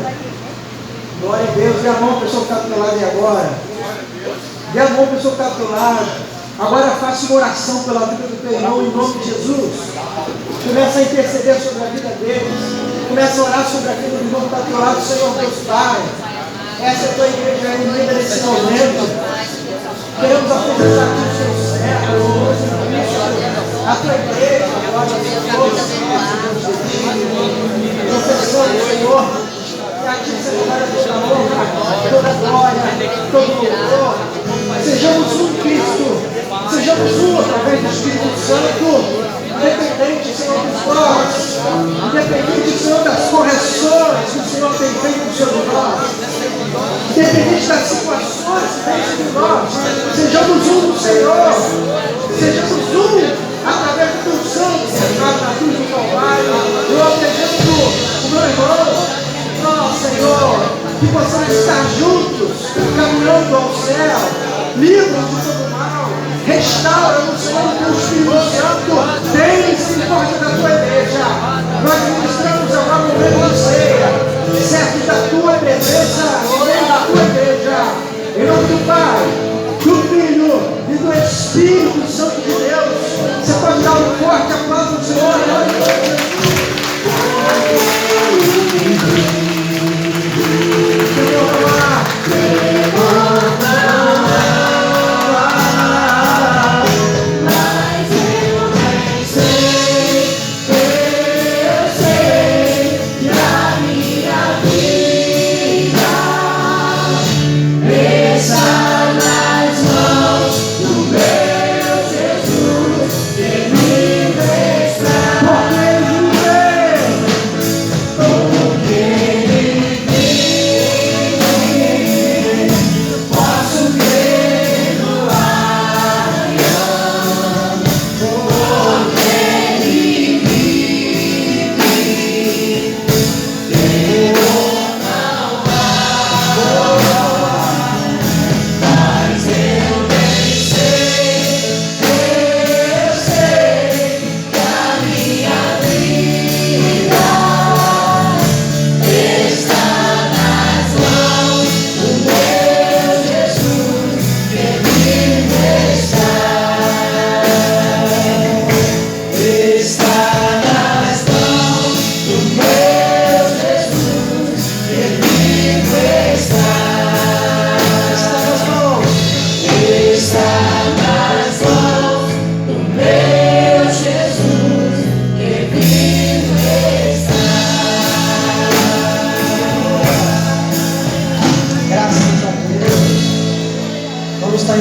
Glória a Deus. E a mão, a pessoa que está do teu lado e agora. Dê a mão para a pessoa que está do teu lado. Agora faça uma oração pela vida do teu irmão em nome de Jesus. Começa a interceder sobre a vida deles. Começa a orar sobre a vida do irmão que está do teu lado, Senhor Deus Pai. Essa é a tua igreja unida nesse momento. Queremos apresentar aqui os seus servos, a tua igreja, agora, confessando, Senhor, que aqui você vai toda honra, toda glória, todo louvor. Sejamos um Cristo, sejamos um através do Espírito Santo, independente, Senhor, dos nós, independente, Senhor, das correções que o Senhor tem feito sobre nós, independente das situações que vem sobre nós, sejamos um no Senhor, sejamos um através do teu sangue, sentado na cruz do Calvário, eu apresento o meu irmão, nosso Senhor, que possamos estar juntos, caminhando ao céu, livres de todo mal, restaura-nos, Senhor, o teu Espírito Santo, tem misericórdia da tua igreja. Nós ministramos agora o momento de ceia, certo da tua presença, no meio da tua igreja, em nome do Pai, do Filho e do Espírito Santo de Deus. Você pode dar um forte aplauso ao Senhor,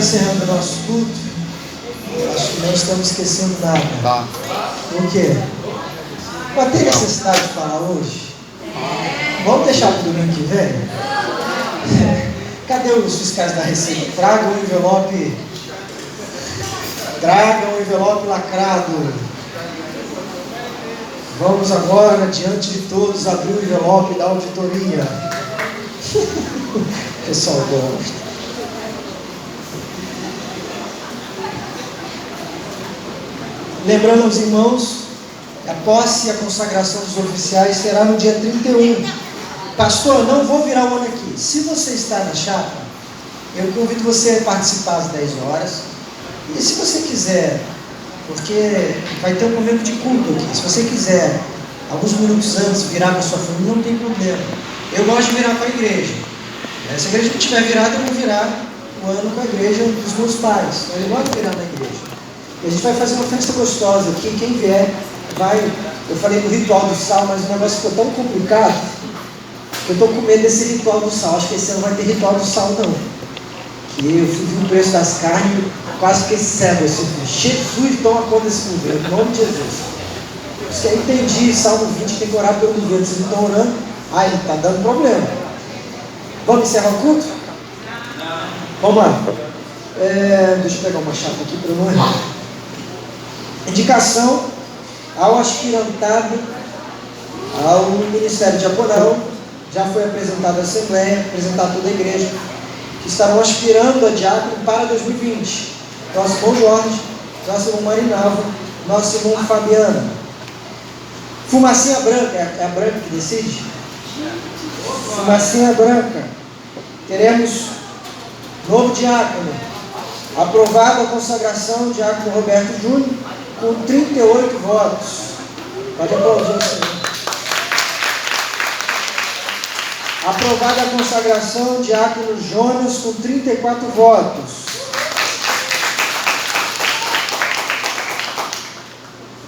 encerrando o nosso culto. Acho que não estamos esquecendo nada. Por quê? Vai ter necessidade de falar hoje? Vamos deixar para o domingo que vem? Cadê os fiscais da Receita? Tragam o envelope. Tragam o envelope lacrado. Vamos agora, diante de todos, abrir o envelope da auditoria. O pessoal gosta. Lembrando aos irmãos, a posse e a consagração dos oficiais será no dia 31. Pastor, não vou virar o ano aqui. Se você está na chapa, eu convido você a participar às 10 horas. E se você quiser, porque vai ter um momento de culto aqui, se você quiser, alguns minutos antes, virar com a sua família, não tem problema. Eu gosto de virar com a igreja. Se a igreja não estiver virada, eu vou virar o ano com a igreja dos meus pais. Então, eu gosto de virar na igreja. E a gente vai fazer uma festa gostosa aqui. Quem vier, vai. Eu falei do ritual do sal, mas o negócio ficou tão complicado que eu estou com medo desse ritual do sal. Acho que esse ano não vai ter ritual do sal, não. Que eu fui ver o preço das carnes, quase fiquei cego. Jesus, toma conta desse governo, em nome de Jesus. Porque aí entendi, Salmo 20, tem que orar pelo governo. Vocês não estão orando? Aí, está dando problema. Vamos encerrar o culto? Vamos lá. Deixa eu pegar uma chapa aqui para eu não errar. Indicação ao aspirantado ao Ministério Diaconal. Já foi apresentado à Assembleia, apresentado a toda a igreja, que estarão aspirando a diácono para 2020. Nosso irmão Jorge, nosso irmão Marinalva, nosso irmão Fabiano. Fumacinha branca, é a branca que decide? Fumacinha branca. Teremos novo diácono, Aprovada a consagração do diácono Roberto Júnior, com 38 votos. Pode aplaudir o Senhor. Aprovada a consagração do diácono Jonas, com 34 votos.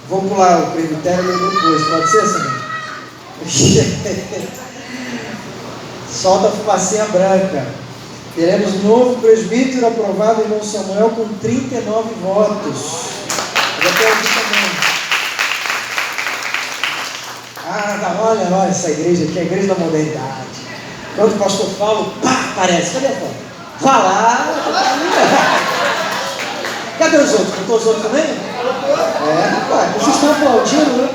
Vou pular o presbitério depois, pode ser, Senhor? Solta a fumacinha branca. Teremos novo presbítero aprovado, irmão Samuel, com 39 votos. Eu até ouvi também. Olha essa igreja aqui, a igreja da modernidade. Quando o pastor fala, pá, aparece. Cadê a foto? Falar. Cadê os outros? Não os outros também? Rapaz, vocês estão aplaudindo, né?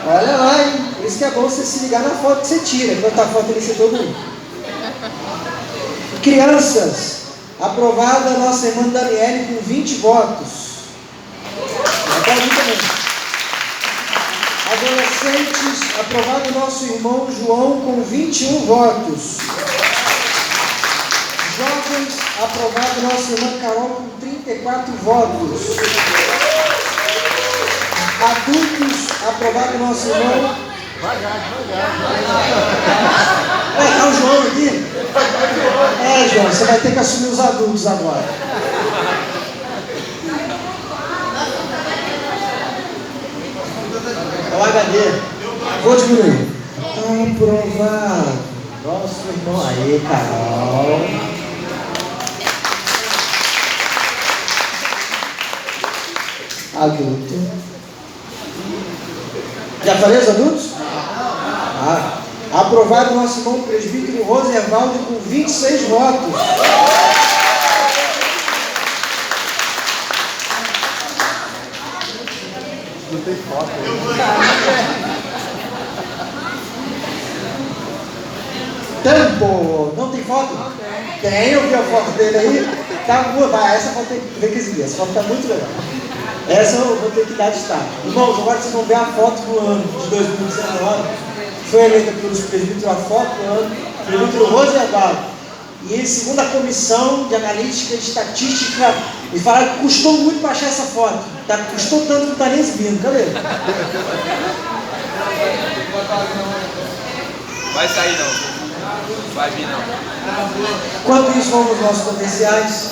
Olha lá, hein? Por isso que é bom você se ligar na foto que você tira. Enquanto a foto ali, você todo mundo. Crianças, aprovada a nossa irmã Daniele com 20 votos. Aplaudir também. Adolescentes, aprovado o nosso irmão João com 21 votos. Jovens, aprovado nossa irmã Carol com 34 votos. Adultos, aprovado nosso irmão. Tá o João aqui? João, você vai ter que assumir os adultos agora. É o HD. Vou diminuir. Aprovado. Nosso irmão. Aí, Carol. Adulto. Já falei os adultos? Aprovado nosso irmão presbítero Roservaldo com 26 votos. Não tem foto aí. Tempo! Não tem foto? Tem, eu vi a foto dele aí. Tá boa, vai, essa foto tem que exibir. Essa foto tá muito legal. Essa eu vou ter que dar destaque. Irmãos, agora vocês vão ver a foto do ano de 2019. Foi eleita pelos presbíteros a foto do ano, presbítero Roservaldo. E ele, segundo a comissão de analítica e estatística, ele fala que custou muito para achar essa foto. Custou tanto que não está nem exibindo. Cadê? Vai sair não. Vai vir não. Enquanto isso, vamos aos nossos potenciais.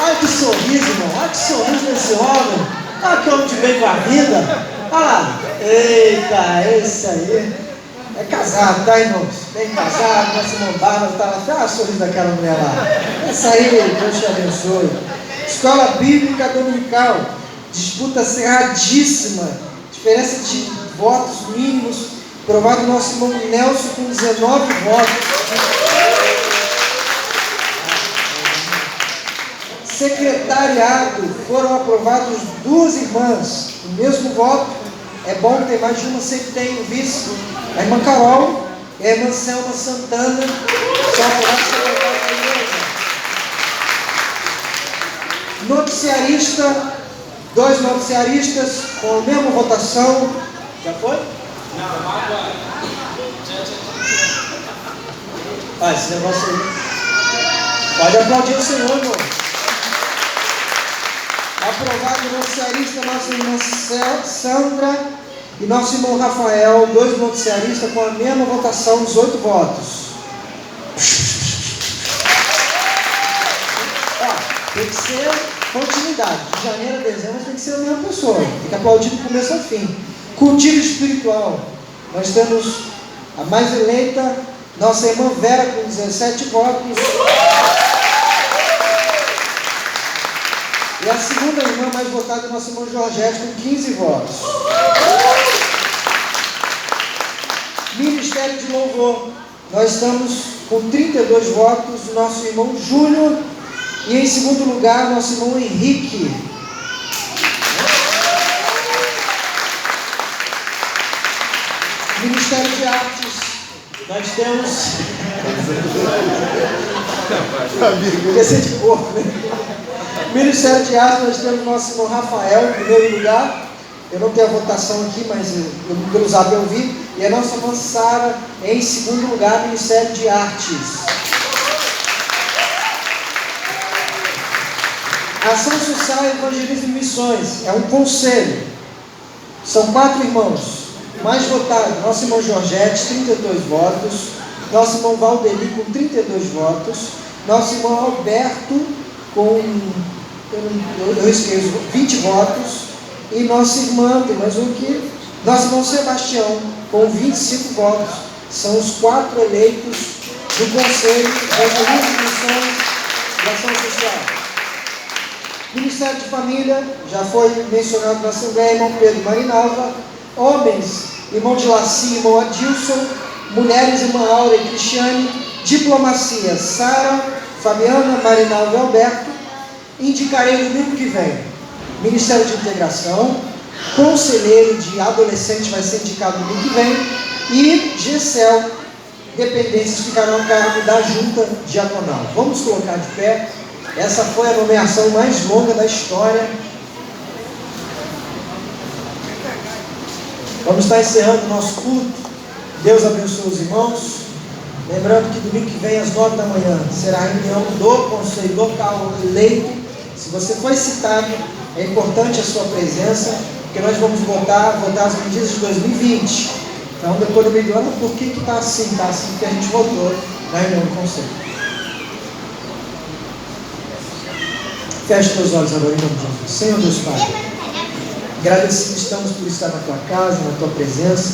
Olha que sorriso, irmão. Olha que sorriso desse homem. Olha que homem de bem com a vida. Olha lá. Eita, esse aí. É casado, tá, irmãos? Bem casado, com essa mambada, tá lá. Olha o sorriso daquela mulher lá. Essa aí, Deus te abençoe. Escola Bíblica Dominical. Disputa acirradíssima. Diferença de votos mínimos. Aprovado o nosso irmão Nelson com 19 votos. Secretariado, foram aprovadas duas irmãs, o mesmo voto. É bom ter mais de uma, sempre tem o vice, a irmã Carol e a irmã Selma Santana, são aprovados secretários da igreja. Noticiarista, 2 noticiaristas com a mesma votação. Já foi? Não, agora. Esse negócio aí. Pode aplaudir o Senhor, irmão. Aprovado o noticiarista, nossa irmã Sandra e nosso irmão Rafael, 2 noticiaristas com a mesma votação, 18 votos. Tem que ser continuidade. De janeiro a dezembro tem que ser a mesma pessoa. Tem que aplaudir do começo ao fim. Cultivo espiritual. Nós temos a mais eleita, nossa irmã Vera com 17 votos. E a segunda irmã mais votada é nosso irmão Jorgete com 15 votos. Ministério de Louvor. Nós estamos com 32 votos, o nosso irmão Júnior. E em segundo lugar, nosso irmão Henrique. Ministério de Artes. Nós temos... Esse de corpo, né? Ministério de Artes, nós temos nosso irmão Rafael, em primeiro lugar, Eu não tenho a votação aqui, mas pelo zap eu vi. E a nossa irmã Sara, em segundo lugar, Ministério de Artes. Ação Social, Evangelismo e Missões. É um conselho. São 4 irmãos. Mais votados, nosso irmão Georgette, 32 votos. Nosso irmão Valdeli, com 32 votos. Nosso irmão Alberto, com, eu esqueço, 20 votos. E nossa irmã, tem mais um aqui, nosso irmão Sebastião, com 25 votos. São os 4 eleitos do Conselho de Evangelismo e Missões e Ação Social. Ministério de Família, já foi mencionado na Assembleia, irmão Pedro Marinalva. Homens, irmão de Laci, irmão Adilson. Mulheres, irmã Aura e Cristiane. Diplomacia, Sara, Fabiana, Marinalva e Alberto. Indicarei no domingo que vem Ministério de Integração. Conselheiro de Adolescente vai ser indicado no domingo que vem. E GECEL, dependências ficarão a cargo da Junta Diaconal. Vamos colocar de pé. Essa foi a nomeação mais longa da história. Vamos estar encerrando o nosso culto. Deus abençoe os irmãos. Lembrando que domingo que vem, às 9 da manhã, será a reunião do Conselho Local eleito. Se você foi citado, é importante a sua presença, porque nós vamos votar as medidas de 2020. Então, depois do meio do ano, por que está assim? Está assim porque a gente votou na reunião do Conselho. Feche teus olhos agora em nome de Jesus. Senhor Deus Pai, agradecidos estamos por estar na tua casa, na tua presença.